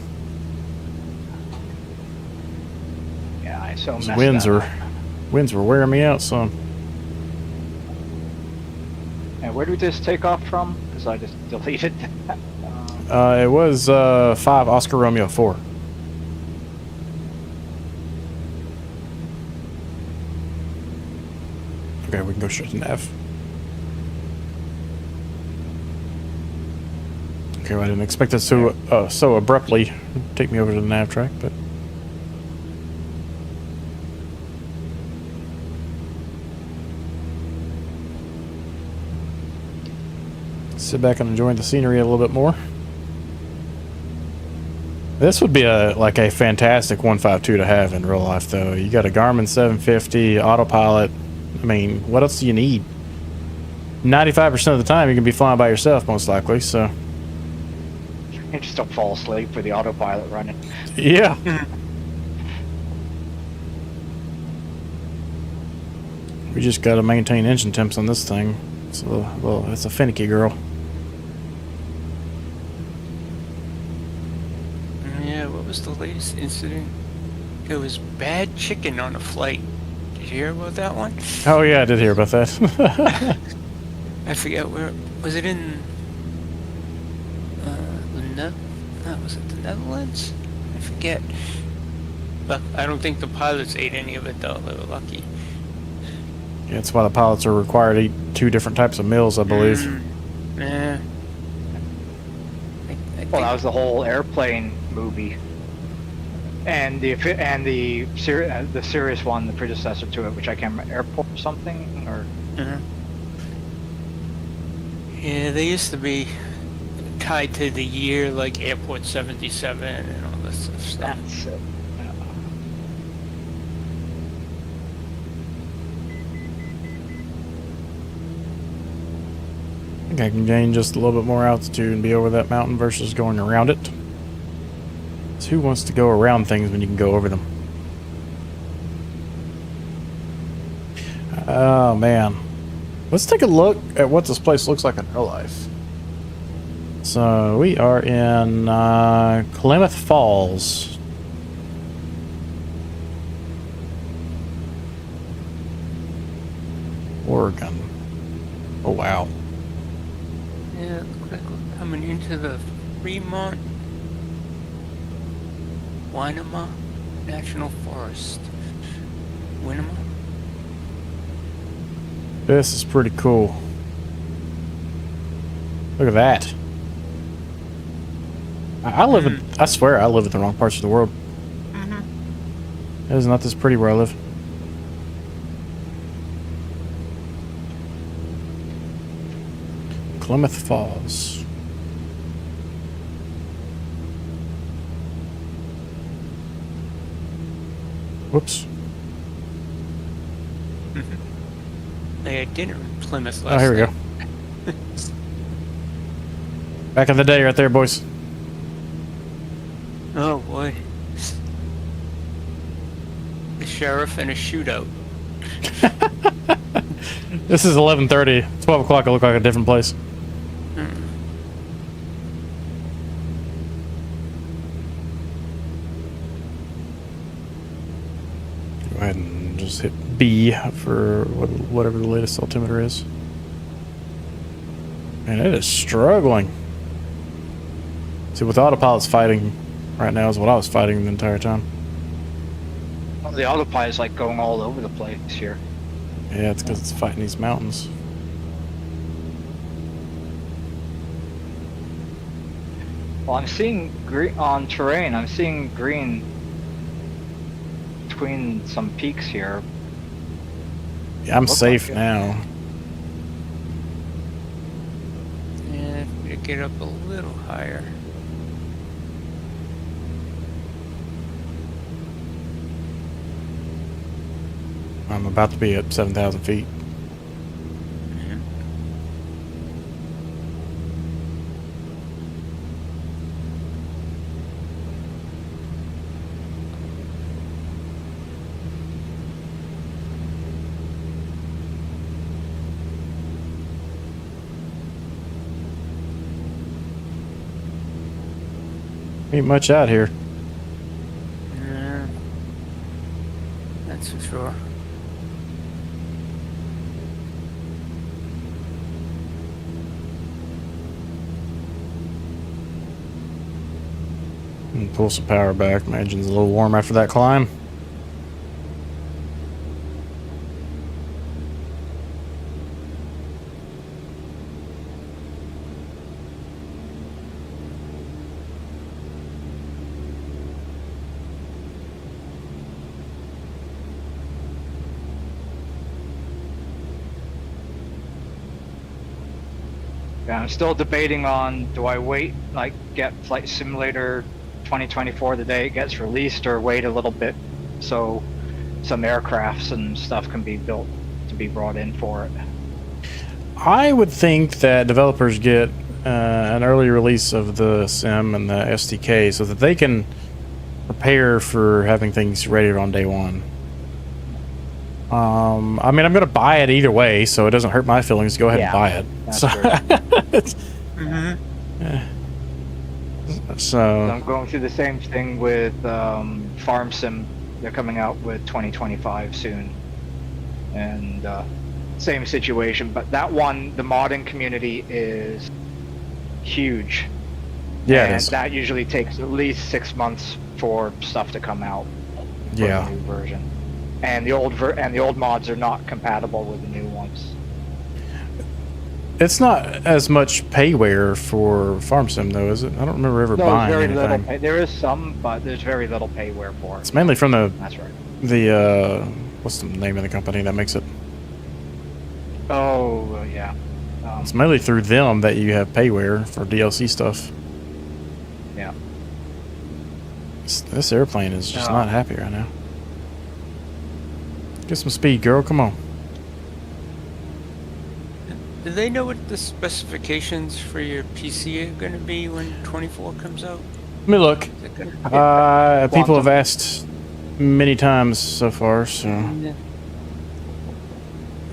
Yeah, I so Those messed winds that are up. winds were wearing me out, son. And where did this take off from? Because I just deleted that. It was 5 Oscar Romeo 4. Okay, we can go straight to nav. Okay, well, I didn't expect it so abruptly take me over to the nav track, but sit back and enjoy the scenery a little bit more. This would be like a fantastic 152 to have in real life, though. You got a Garmin 750 autopilot. I mean, what else do you need? 95% of the time, you can be flying by yourself, most likely. So, You just don't fall asleep with the autopilot running. yeah. We just got to maintain engine temps on this thing. It's it's a finicky girl. Yeah, what was the latest incident? There was bad chicken on a flight. Did you hear about that one? Oh yeah, I did hear about that. I forget where. Was it in. Was it the Netherlands? I forget. But I don't think the pilots ate any of it though. They were lucky. Yeah, that's why the pilots are required to eat 2 different types of meals, I believe. Yeah. I Well, that was the whole airplane movie, and the serious one, the predecessor to it, which I can't remember, Airport or something, or. Yeah, they used to be tied to the year, like Airport 77 and all this stuff. That's it. I think I can gain just a little bit more altitude and be over that mountain versus going around it. So who wants to go around things when you can go over them? Oh man. Let's take a look at what this place looks like in real life. So we are in Klamath Falls. Oregon. Oh wow. Yeah, it looks like we're coming into the Fremont Winema National Forest. Winema? This is pretty cool. Look at that. I live in, I swear I live in the wrong parts of the world. It is not this pretty where I live. Klamath Falls. Whoops. They had dinner in Plymouth Oh, last here we go. night. Back in the day right there, boys. Oh boy. The sheriff and a shootout. This is 11:30. 12 o'clock, I look like a different place. ahead and just hit B for whatever the latest altimeter is. And it is struggling. See, with autopilot's fighting right now is what I was fighting the entire time. Well, the autopilot is like going all over the place here. Yeah, it's because it's fighting these mountains. Well, I'm seeing green on terrain. I'm seeing green between some peaks here. Yeah, I'm Look safe like it. now. And if we get up a little higher. I'm about to be at 7,000 feet. Yeah. Ain't much out here. Yeah. That's for sure. Pull some power back. My engine's a little warm after that climb. Yeah, I'm still debating on, do I wait, like get Flight Simulator 2024 the day it gets released, or wait a little bit so some aircrafts and stuff can be built to be brought in for it. I would think that developers get an early release of the sim and the SDK so that they can prepare for having things ready on day one. I mean, I'm going to buy it either way, so it doesn't hurt my feelings to go ahead and Yeah, buy it. that's So, true. so I'm going through the same thing with Farm Sim. They're coming out with 2025 soon, and same situation. But that one, the modding community is huge. yeah, and it is. that usually takes at least 6 months for stuff to come out for Yeah. the new version. And the old mods are not compatible with the new ones. It's not as much payware for Farm Sim, though, is it? I don't remember ever No, buying there's very little. anything. There is some, but there's very little payware for it. It's mainly from That's right. the what's the name of the company that makes it? Oh, yeah. It's mainly through them that you have payware for DLC stuff. Yeah. This airplane is just No. not happy right now. Get some speed, girl. Come on. Do they know what the specifications for your PC are going to be when 24 comes out? Let me look. Is it gonna People have Quantum. asked many times so far, so Yeah.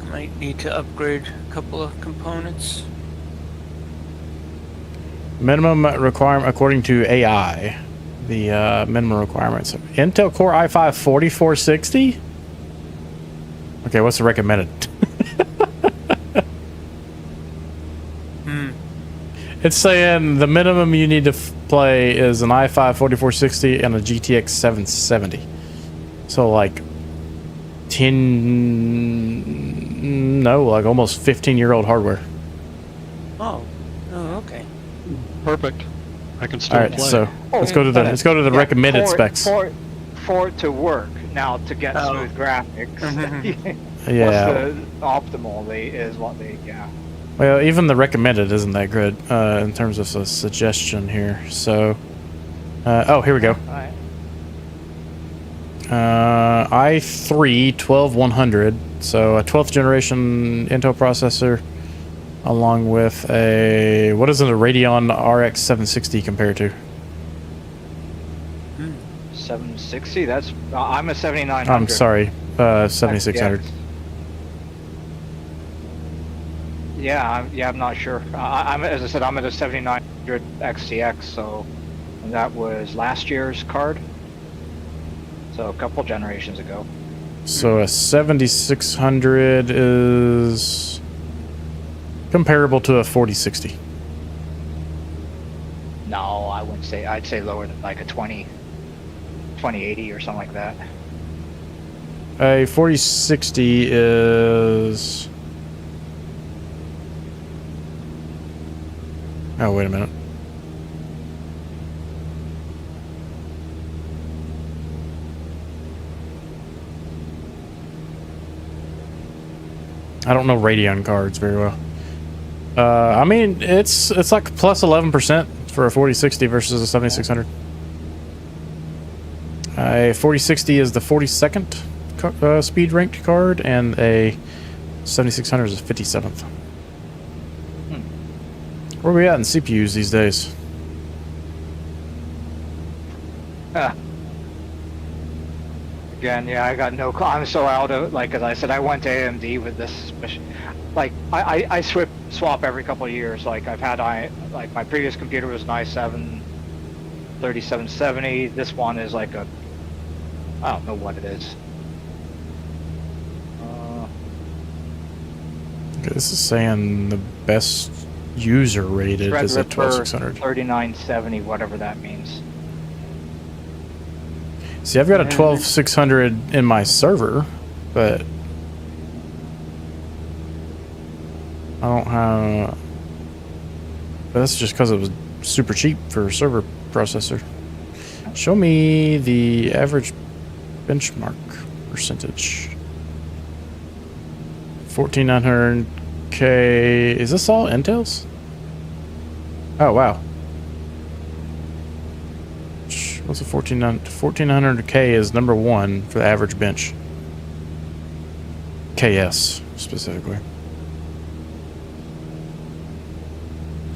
I might need to upgrade a couple of components. minimum requirement according to AI. The minimum requirements: Intel Core i5 4460. Okay, what's the recommended? It's saying the minimum you need to play is an i5 4460 and a GTX 770. So like almost 15-year-old hardware. Oh, okay. Perfect. I can still All right, play. so let's go to the Yeah, recommended specs. For it to work. Now, to get Oh. smooth graphics, Yeah. what's the optimal is what they, yeah. Well, even the recommended isn't that good in terms of a suggestion here. So, oh, here we go. Alright. i3 12100, so a 12th generation Intel processor, along with a, what is it, a Radeon RX 760 compared to? 760, that's, I'm a 7900. I'm sorry, 7600. Yeah, I'm not sure. I'm as I said, I'm at a 7900 XTX, so and that was last year's card, so a couple generations ago. So a 7600 is comparable to a 4060. No, I wouldn't say. I'd say lower than like a 2080 or something like that. A 4060 is... Oh, wait a minute. I don't know Radeon cards very well. I mean, it's like plus 11% for a 4060 versus a 7600. A 4060 is the 42nd speed ranked card, and a 7600 is the 57th. Where are we at in CPUs these days? Again, yeah, I got no. I'm so out of, like, as I said, I went to AMD with this. Like, I swap every couple of years. Like, I've had like my previous computer was an i7 3770. This one is like a, I don't know what it is. Okay, this is saying the best user rated is a 12600. 3970, whatever that means. See, I've got a 12600 in my server, but I don't have. But that's just because it was super cheap for a server processor. Show me the average benchmark percentage. 14900K. Is this all Intels? Oh wow. What's a 1400K is number one for the average bench. KS specifically.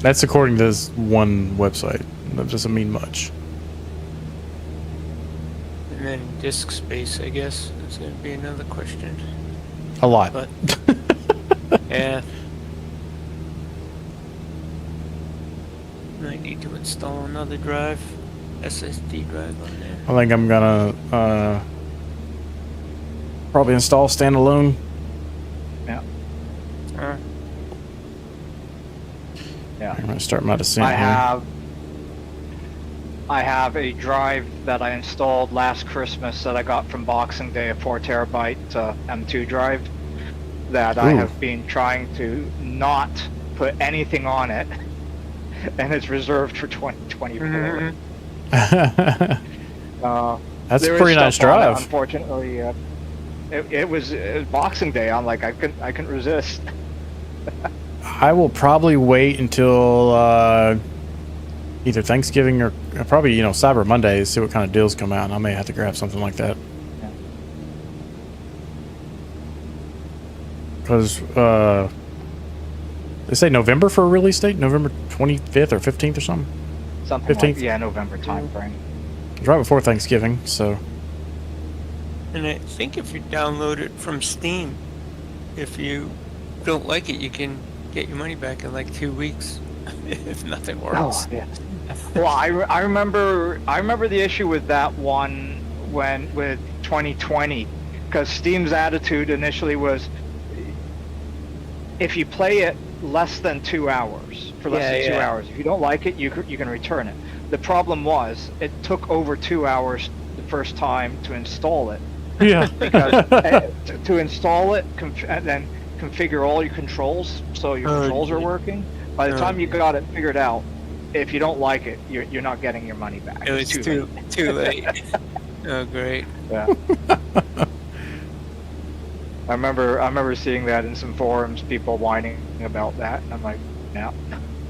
That's according to this one website. That doesn't mean much. And then disk space, I guess, is going to be another question. A lot. But yeah, might need to install another drive, SSD drive on there. I think I'm gonna probably install standalone. Yeah. Yeah. I'm gonna start my descent I here. have a drive that I installed last Christmas that I got from Boxing Day, a 4 terabyte M2 drive that I have been trying to not put anything on it, and it's reserved for 2024. That's a there is pretty nice stuff on it, drive. unfortunately, it was Boxing Day. I'm like, I couldn't resist. I will probably wait until either Thanksgiving or probably, Cyber Monday, see what kind of deals come out, and I may have to grab something like that. Because they say November for a release date, November 25th or 15th or something. Something 15th? like, November time frame. It's right before Thanksgiving, so. And I think if you download it from Steam, if you don't like it, you can get your money back in like 2 weeks if nothing works. Oh, yeah. Well, I remember the issue with that one with 2020, because Steam's attitude initially was, if you play it less than 2 hours, for less than 2 hours, if you don't like it, you can return it. The problem was, it took over 2 hours the first time to install it. Yeah. Because to install it and then configure all your controls so your controls are working. By the time you got it figured out, if you don't like it, you're not getting your money back. It was too late. Oh, great. Yeah. I remember seeing that in some forums, people whining about that, and I'm like, yeah,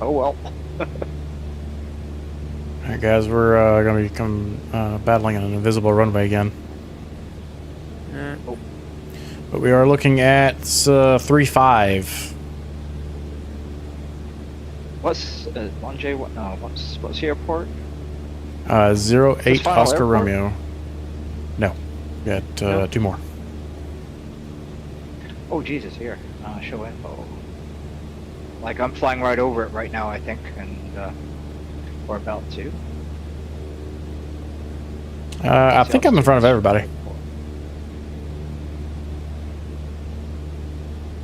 oh well. Alright guys, we're going to become battling on an invisible runway again. But we are looking at 3-5. What's 1J? What? No, what's the airport? 08 Final Oscar airport? Romeo. No, we got No. 2 more. Oh Jesus, here. Show info. Like, I'm flying right over it right now, I think, and we're about to. I think I'm in front of everybody.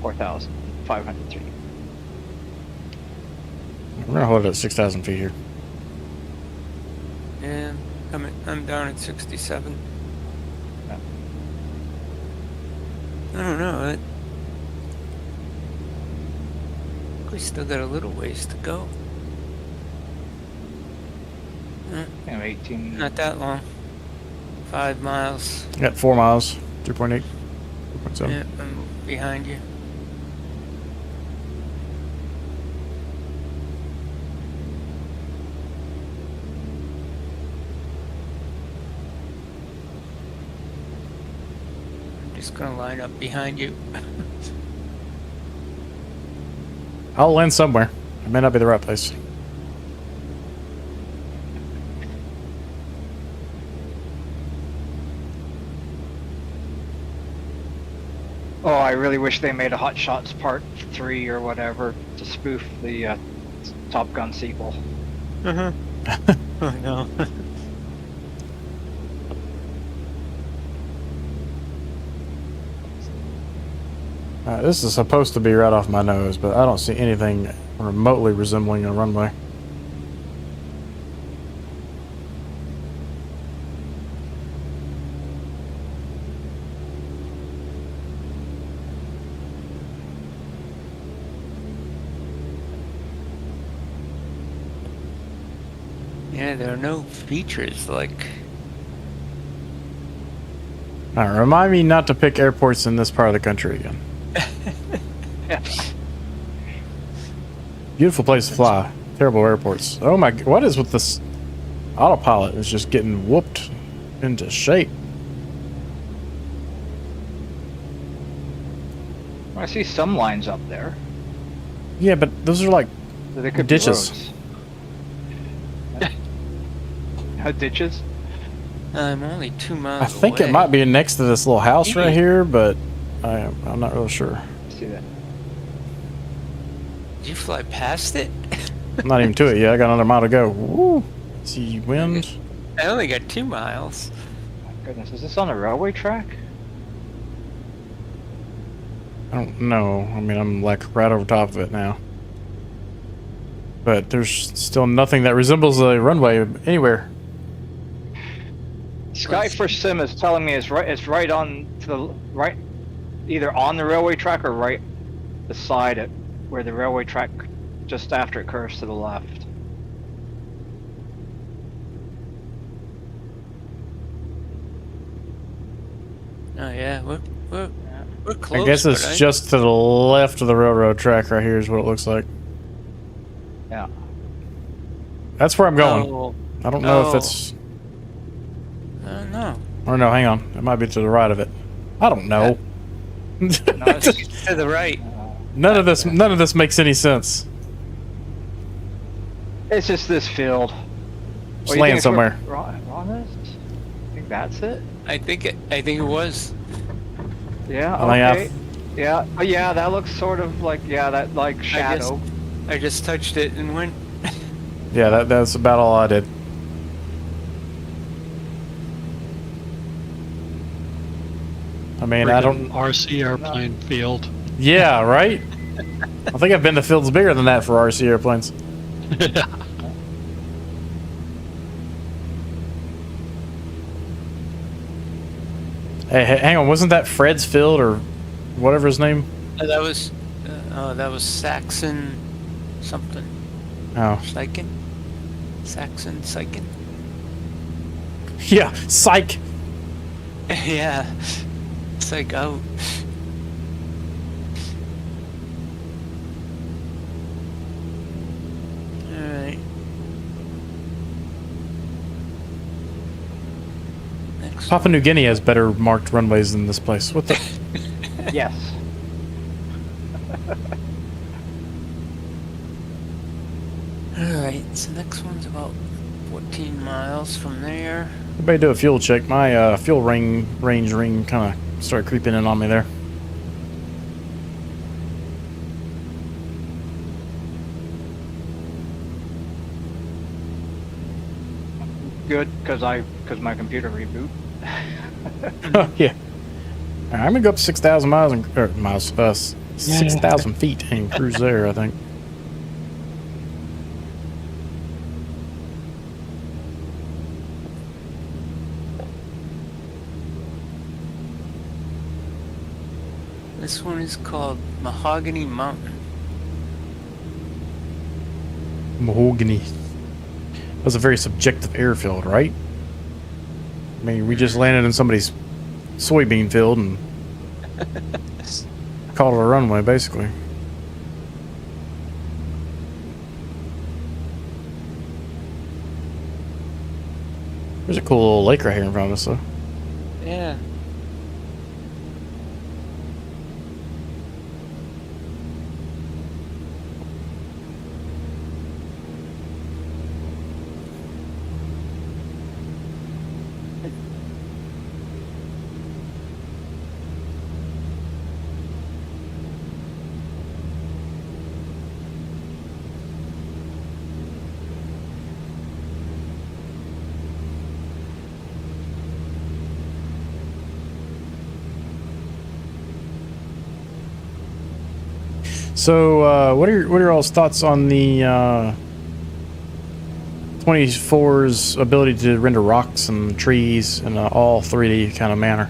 4,503. We're gonna hold it at 6,000 feet here. Yeah, I'm down at 67. Yeah. I don't know. We still got a little ways to go. I'm 18. Not that long. 5 miles. Got 4 miles, 3.8, 3.7. Yeah, I'm behind you. I'm just gonna line up behind you. I'll land somewhere. It may not be the right place. Oh, I really wish they made a Hot Shots Part 3 or whatever to spoof the Top Gun sequel. Uh-huh. Oh no. This is supposed to be right off my nose, but I don't see anything remotely resembling a runway. Yeah, there are no features like. All right, remind me not to pick airports in this part of the country again. Yeah. Beautiful place to fly. Terrible airports. Oh my! What is with this autopilot? It's just getting whooped into shape. I see some lines up there. Yeah, but those are like So they could ditches. be roads. Ditches? I'm only 2 miles I think away. it might be next to this little house right Maybe. here, but I'm not really sure. See that? Did you fly past it? I'm not even to it yet. I got another mile to go. Woo! See wind. I only got 2 miles. My goodness, is this on a railway track? I don't know. I mean, I'm like right over top of it now. But there's still nothing that resembles a runway anywhere. Skyforce Sim is telling me it's right on to the right, either on the railway track or right beside it, where the railway track just after it curves to the left. Oh yeah, we're close. I guess it's but just to the left of the railroad track right here is what it looks like. Yeah. That's where I'm going. Oh, I don't know if oh. it's... I don't know. Or no, hang on. It might be to the right of it. I don't know. No, it's to the right. None of this makes any sense. It's just this field. Just you land think it's where somewhere. Ron is? I think that's it. I think it was. Yeah. Oh, yeah. Okay. Yeah. Oh, yeah. That looks sort of like that like shadow. I just touched it and went. Yeah, that's about all I did. I mean, I don't... RC airplane field. Yeah, right? I think I've been to fields bigger than that for RC airplanes. Hey, hang on. Wasn't that Fred's field or whatever his name? That was. That was Saxon something. Oh. Syken? Saxon Syken? Yeah, psych. Yeah. It's like, oh. Alright. Next. Papua New Guinea has better marked runways than this place. What the? Yes. Alright, so next one's about 14 miles from there. Everybody do a fuel check. My fuel range ring kind of started creeping in on me there. Good, because my computer reboot. Oh, yeah. All right, I'm gonna go up 6,000 miles and 6,000 feet and cruise there, I think. This one is called Mahogany Mountain. Mahogany. That's a very subjective airfield, right? I mean, we just landed in somebody's soybean field and called it a runway, basically. There's a cool little lake right here in front of us, though. Yeah. So, what are your all's thoughts on the 24's ability to render rocks and trees in an all 3D kind of manner?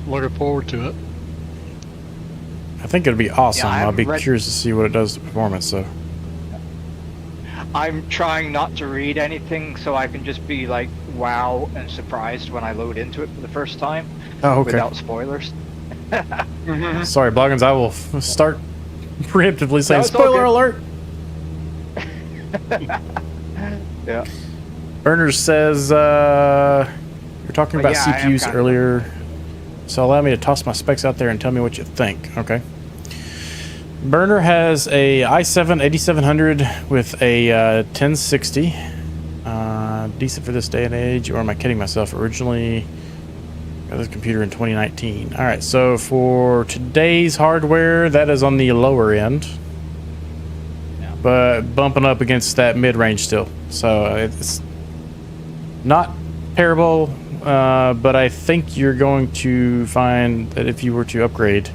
Looking forward to it. I think it'd be awesome. Yeah, I I'll be haven't read- curious to see what it does to performance, though. I'm trying not to read anything so I can just be like wow and surprised when I load into it for the first time Oh, okay. without spoilers. Sorry, Bloggins, I will start preemptively saying, No, it's all spoiler good. alert! Yeah. Burners says, you're talking But about yeah, I am CPUs kinda- earlier, so allow me to toss my specs out there and tell me what you think, okay? Burner has a i7 8700 with a 1060. Decent for this day and age, or am I kidding myself? Originally got this computer in 2019. All right, so for today's hardware, that is on the lower end, Yeah. but bumping up against that mid-range still. So it's not terrible, but I think you're going to find that if you were to upgrade,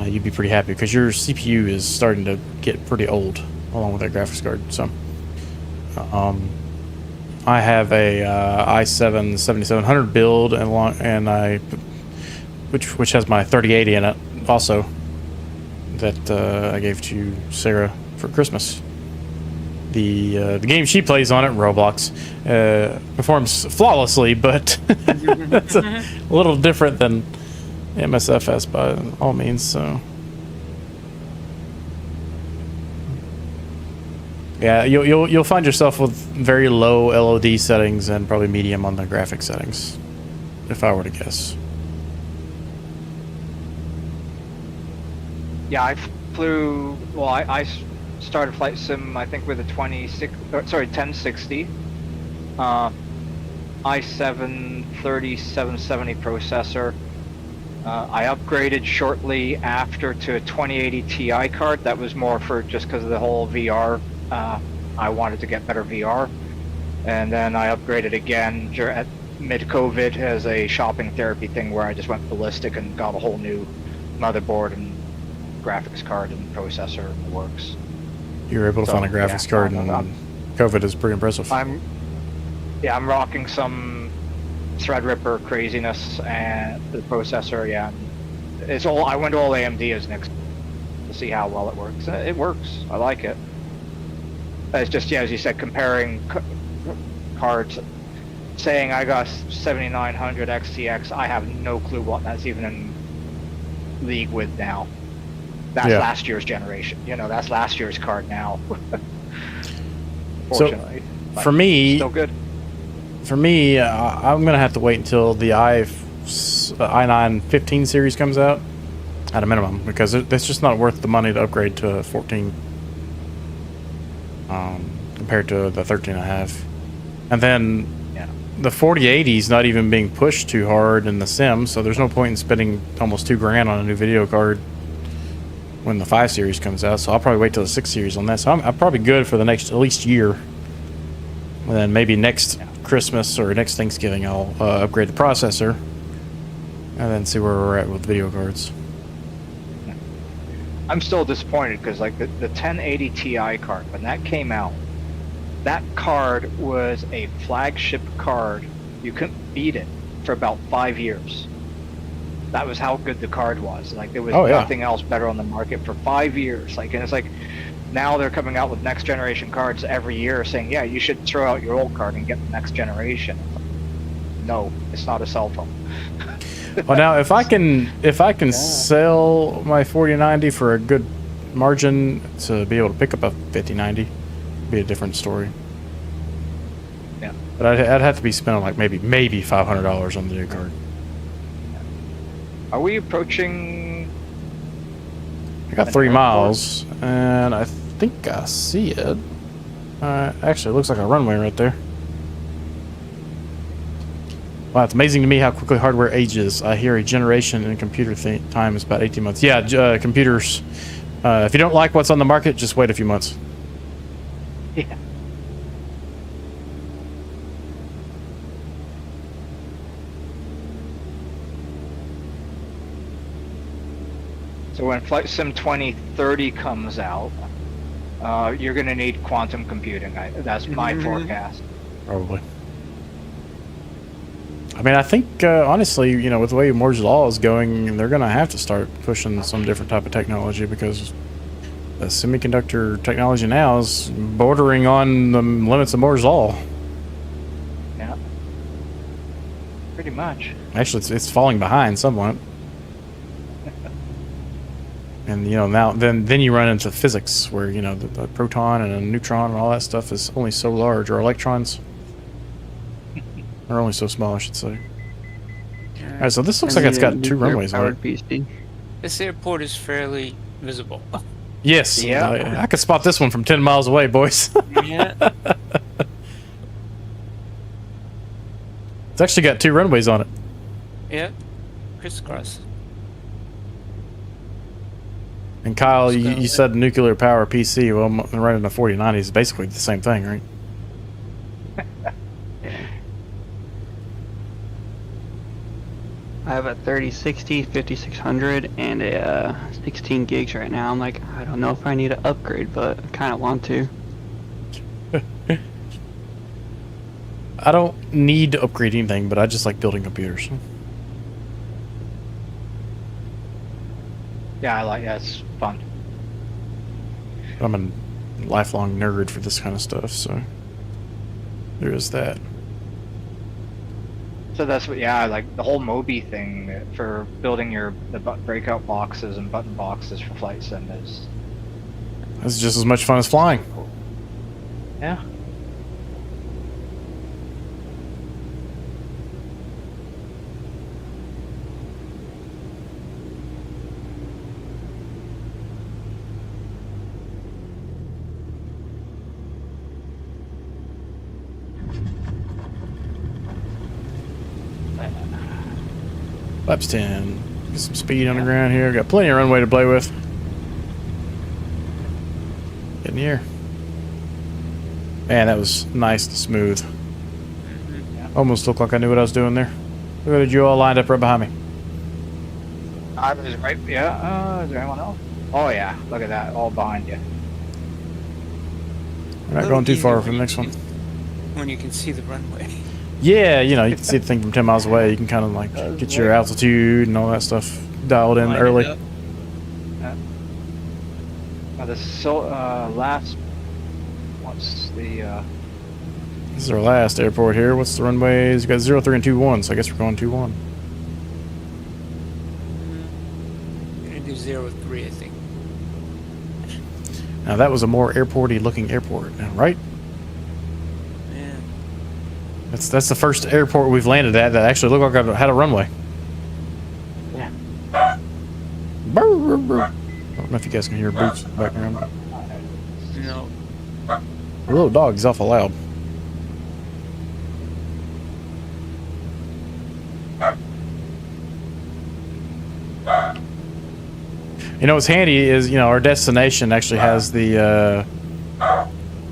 you'd be pretty happy because your CPU is starting to get pretty old along with that graphics card. So I have a i7 7700 build which has my 3080 in it also, that I gave to Sarah for Christmas. The game she plays on it, Roblox, performs flawlessly, but it's a little different than MSFS by all means. So yeah, you'll find yourself with very low LOD settings and probably medium on the graphic settings, if I were to guess. Yeah, I flew. Well, I started flight sim I think with a 1060, i7 3770 processor. I upgraded shortly after to a 2080 Ti card. That was more for just because of the whole VR. I wanted to get better VR, and then I upgraded again at mid-COVID as a shopping therapy thing where I just went ballistic and got a whole new motherboard and graphics card and processor and the works. You were able to So, find a graphics yeah, card, I'm- and COVID is pretty impressive. I'm rocking some Threadripper craziness and the processor. Yeah, it's all. I went all AMD as next to see how well it works. It works. I like it. It's just, yeah, as you said, comparing cards. Saying I got 7900 XTX, I have no clue what that's even in league with now. That's Yeah. last year's generation. You know, that's last year's card now. So, Fortunately, but for me, still good. I'm gonna have to wait until the i9 15 series comes out at a minimum, because it's just not worth the money to upgrade to 14 compared to the 13 I have. And then Yeah. the 4080 is not even being pushed too hard in the sim, so there's no point in spending almost $2,000 on a new video card when the 5 series comes out. So I'll probably wait till the 6 series on that. So I'm probably good for the next at least year. And then maybe next Christmas or next Thanksgiving I'll upgrade the processor And then see where we're at with video cards. I'm still disappointed because like the 1080 Ti card, when that came out, that card was a flagship card. You couldn't beat it for about 5 years. That was how good the card was. Like there was nothing else better on the market for 5 years. Like, and it's like now they're coming out with next generation cards every year, saying, yeah, you should throw out your old card and get the next generation. No, it's not a cell phone. Well, now if I can sell my 4090 for a good margin to be able to pick up a 5090, it'd be a different story. Yeah. But I'd have to be spending like maybe $500 on the new card. Are we approaching? I got 3 miles, and I think I see it. Actually, it looks like a runway right there. Wow, it's amazing to me how quickly hardware ages. I hear a generation in computer time is about 18 months. Yeah, computers. If you don't like what's on the market, just wait a few months. Yeah. So when Flight Sim 2030 comes out, you're going to need quantum computing. That's my forecast. Probably. I mean, I think, honestly, you know, with the way Moore's Law is going, they're going to have to start pushing some different type of technology because the semiconductor technology now is bordering on the limits of Moore's Law. Yeah. Pretty much. Actually, it's falling behind somewhat. And, you know, now then you run into physics where, you know, the proton and a neutron and all that stuff is only so large, or electrons are only so small, I should say. All right, so this looks like it's got 2 runways on it. PC. This airport is fairly visible. Yes. Yeah. I could spot this one from 10 miles away, boys. Yeah. It's actually got 2 runways on it. Yeah. Crisscross. And Kyle, you said nuclear power PC. Well, running a 4090 is basically the same thing, right? I have a 3060, 5600, and a 16 gigs right now. I'm like, I don't know if I need to upgrade, but I kind of want to. I don't need to upgrade anything, but I just like building computers. Yeah, it's fun. I'm a lifelong nerd for this kind of stuff, so there is that. So that's what, yeah, like the whole Moby thing for building the breakout boxes and button boxes for Flight Sim is... It's just as much fun as flying. Yeah. Laps 10. Get some speed on the ground here. Got plenty of runway to play with. Getting here. Man, that was nice and smooth. Almost looked like I knew what I was doing there. Look at you all lined up right behind me. I was right, yeah. Is there anyone else? Oh yeah, look at that, all behind you. We're not going too far from the next one. When you can see the runway. Yeah, you know, you can see the thing from 10 miles away. You can kind of like get your altitude and all that stuff dialed in early. Last, what's the, This is our last airport here. What's the runways? You got 03 and 21, so I guess we're going 21. I'm gonna do 03, I think. Now that was a more airporty looking airport, right? Yeah. That's the first airport we've landed at that actually looked like it had a runway. Yeah. Brr, brr, brr. I don't know if you guys can hear boots in the background. No. The little dog's awful loud. You know what's handy is, you know, our destination actually has the I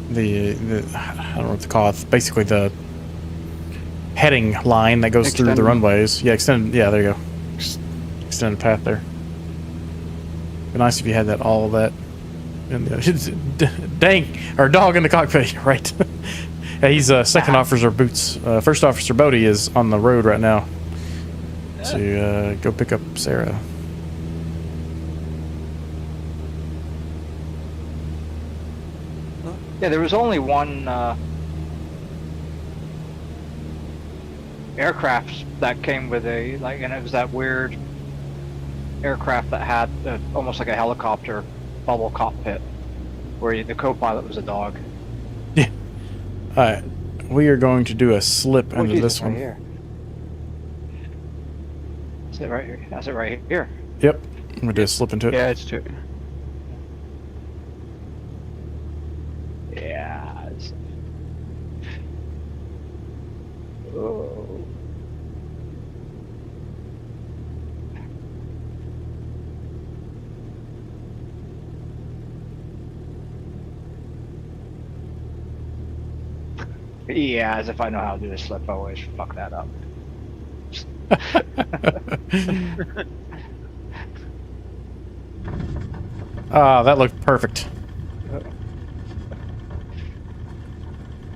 don't know what to call it. Basically the heading line that goes through the runways. Yeah, extended. Yeah, there you go. extended path there. Be nice if you had that all of that. And dang, our dog in the cockpit, right? Yeah, he's second officer Boots. First officer Bodie is on the road right now to go pick up Sarah. Yeah, there was only one aircraft that came with a and it was that weird aircraft that had almost like a helicopter bubble cockpit, where the co-pilot was a dog. Yeah. All right, we are going to do a slip into this right one. here. That's it right here. That's it right here. Yep, I'm gonna do a slip into it. Yeah, it's true. Yeah. Oh. Yeah, as if I know how to do this slip, I always fuck that up. Ah, that looked perfect.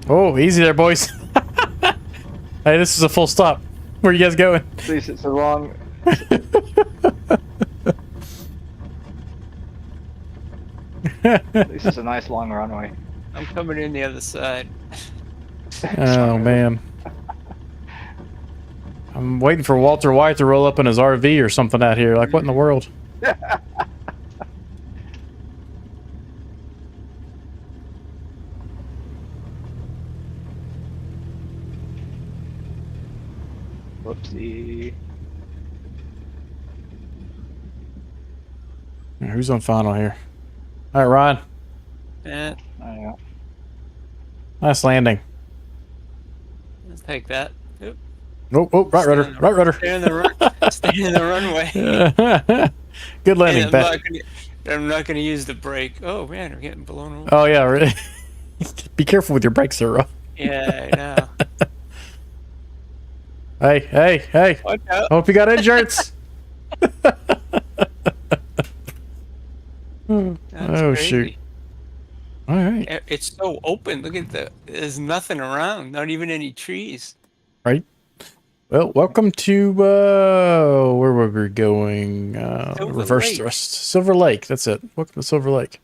Oh, easy there, boys. Hey, this is a full stop. Where are you guys going? At least it's a long. At least it's a nice long runway. I'm coming in the other side. Oh, man. I'm waiting for Walter White to roll up in his RV or something out here. Like, what in the world? Whoopsie. Who's on final here? All right, Ryan. Yeah, Nice landing. let's take that. Oop. Oh, right rudder. Right rudder. Stay in the runway. Good landing, And Pat. I'm not gonna use the brake. Oh man, we're getting blown over. Oh, yeah, really. Be careful with your brakes there, Ron. Yeah, I know. Hey. Watch out. Hope you got insurance. That's Oh, crazy. shoot. All right. It's so open. Look at there's nothing around. Not even any trees. Right. Well, welcome to, where were we going? Silver Reverse Lake. thrust. Silver Lake, that's it. Welcome to Silver Lake.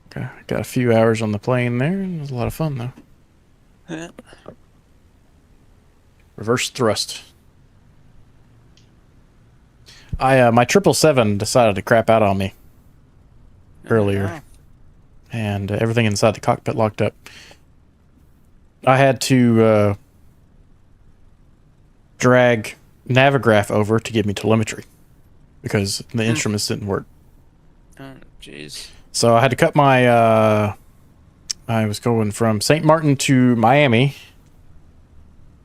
Okay, got a few hours on the plane there, and it was a lot of fun, though. Yeah. Reverse thrust. My 777 decided to crap out on me earlier, Wow. and everything inside the cockpit locked up. I had to drag Navigraph over to give me telemetry because the instruments didn't work. Oh, jeez. So I had to cut my. I was going from St. Martin to Miami,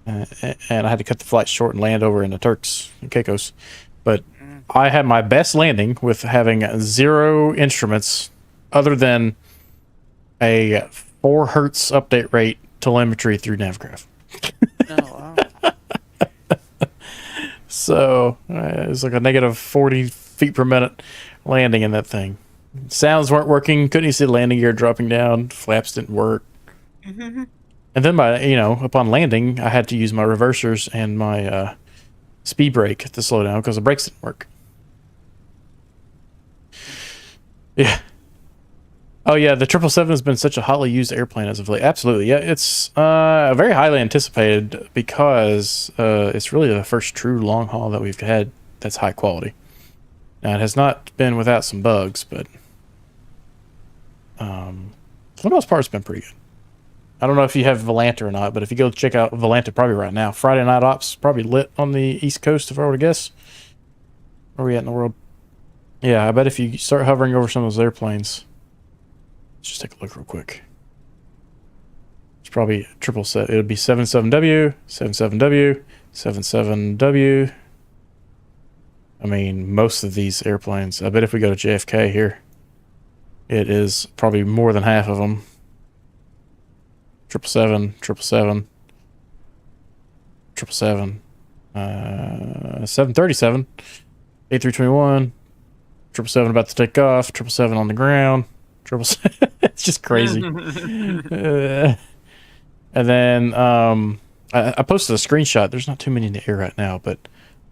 and I had to cut the flight short and land over in the Turks and Caicos. But I had my best landing with having 0 instruments other than a 4 hertz update rate telemetry through Navigraph. Oh wow. So it was like a negative 40 feet per minute landing in that thing. Sounds weren't working. Couldn't even see the landing gear dropping down. Flaps didn't work. And then upon landing, I had to use my reversers and my speed brake to slow down because the brakes didn't work. Yeah. Oh yeah, the 777 has been such a hotly used airplane as of late. Absolutely, yeah. It's very highly anticipated because it's really the first true long haul that we've had that's high quality. Now it has not been without some bugs, but for the most part, it's been pretty good. I don't know if you have Volanta or not, but if you go check out Volanta probably right now, Friday Night Ops probably lit on the East Coast, if I were to guess. Where are we at in the world? Yeah, I bet if you start hovering over some of those airplanes, let's just take a look real quick. It's probably triple set. It would be 77W, 77W, 77W. I mean, most of these airplanes. I bet if we go to JFK here, it is probably more than half of them. 777, 777, 737, A321, 777 about to take off, 777 on the ground, 777. It's just crazy. And then I posted a screenshot. There's not too many in the air right now, but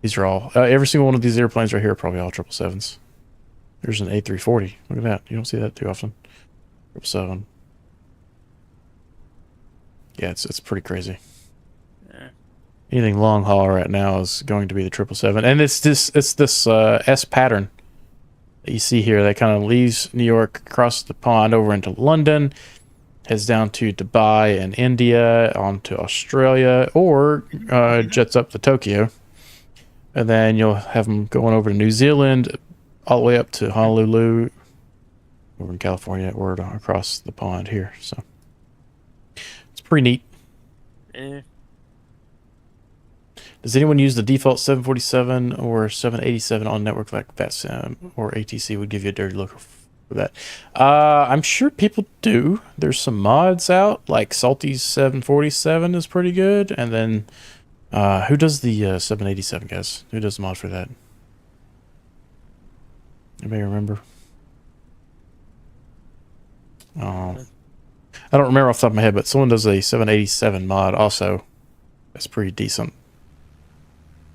these are all every single one of these airplanes right here are probably all 777s. There's an A340. Look at that. You don't see that too often. 777. Yeah, it's pretty crazy. Anything long haul right now is going to be the 777, and it's this S pattern that you see here that kind of leaves New York, across the pond over into London, heads down to Dubai and India, on to Australia, or jets up to Tokyo, and then you'll have them going over to New Zealand, all the way up to Honolulu, over in California, or across the pond here. So it's pretty neat. Eh. Does anyone use the default 747 or 787 on network like VATSIM or ATC would give you a dirty look for that? I'm sure people do. There's some mods out, like Salty's 747 is pretty good. And then who does the 787, guys? Who does the mod for that? Anybody remember? I don't remember off the top of my head, but someone does a 787 mod also. That's pretty decent.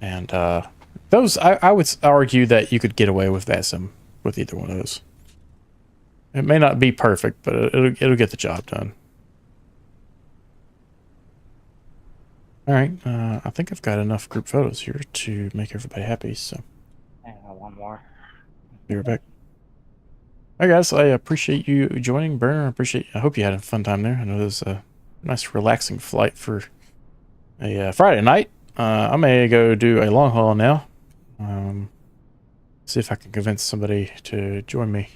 And those, I would argue that you could get away with VATSIM with either one of those. It may not be perfect, but it'll get the job done. All right, I think I've got enough group photos here to make everybody happy. So, I got one more. be right back. All right, guys, I appreciate you joining, Burner. I hope you had a fun time there. I know it was a nice, relaxing flight for a Friday night. I may go do a long haul now. See if I can convince somebody to join me.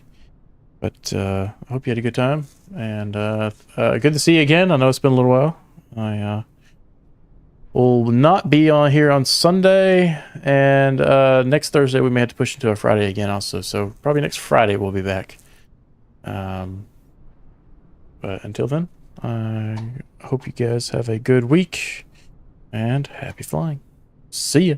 But I hope you had a good time. And good to see you again. I know it's been a little while. I will not be on here on Sunday. And next Thursday we may have to push into a Friday again also. So probably next Friday we'll be back. But until then, I hope you guys have a good week. And happy flying. See ya.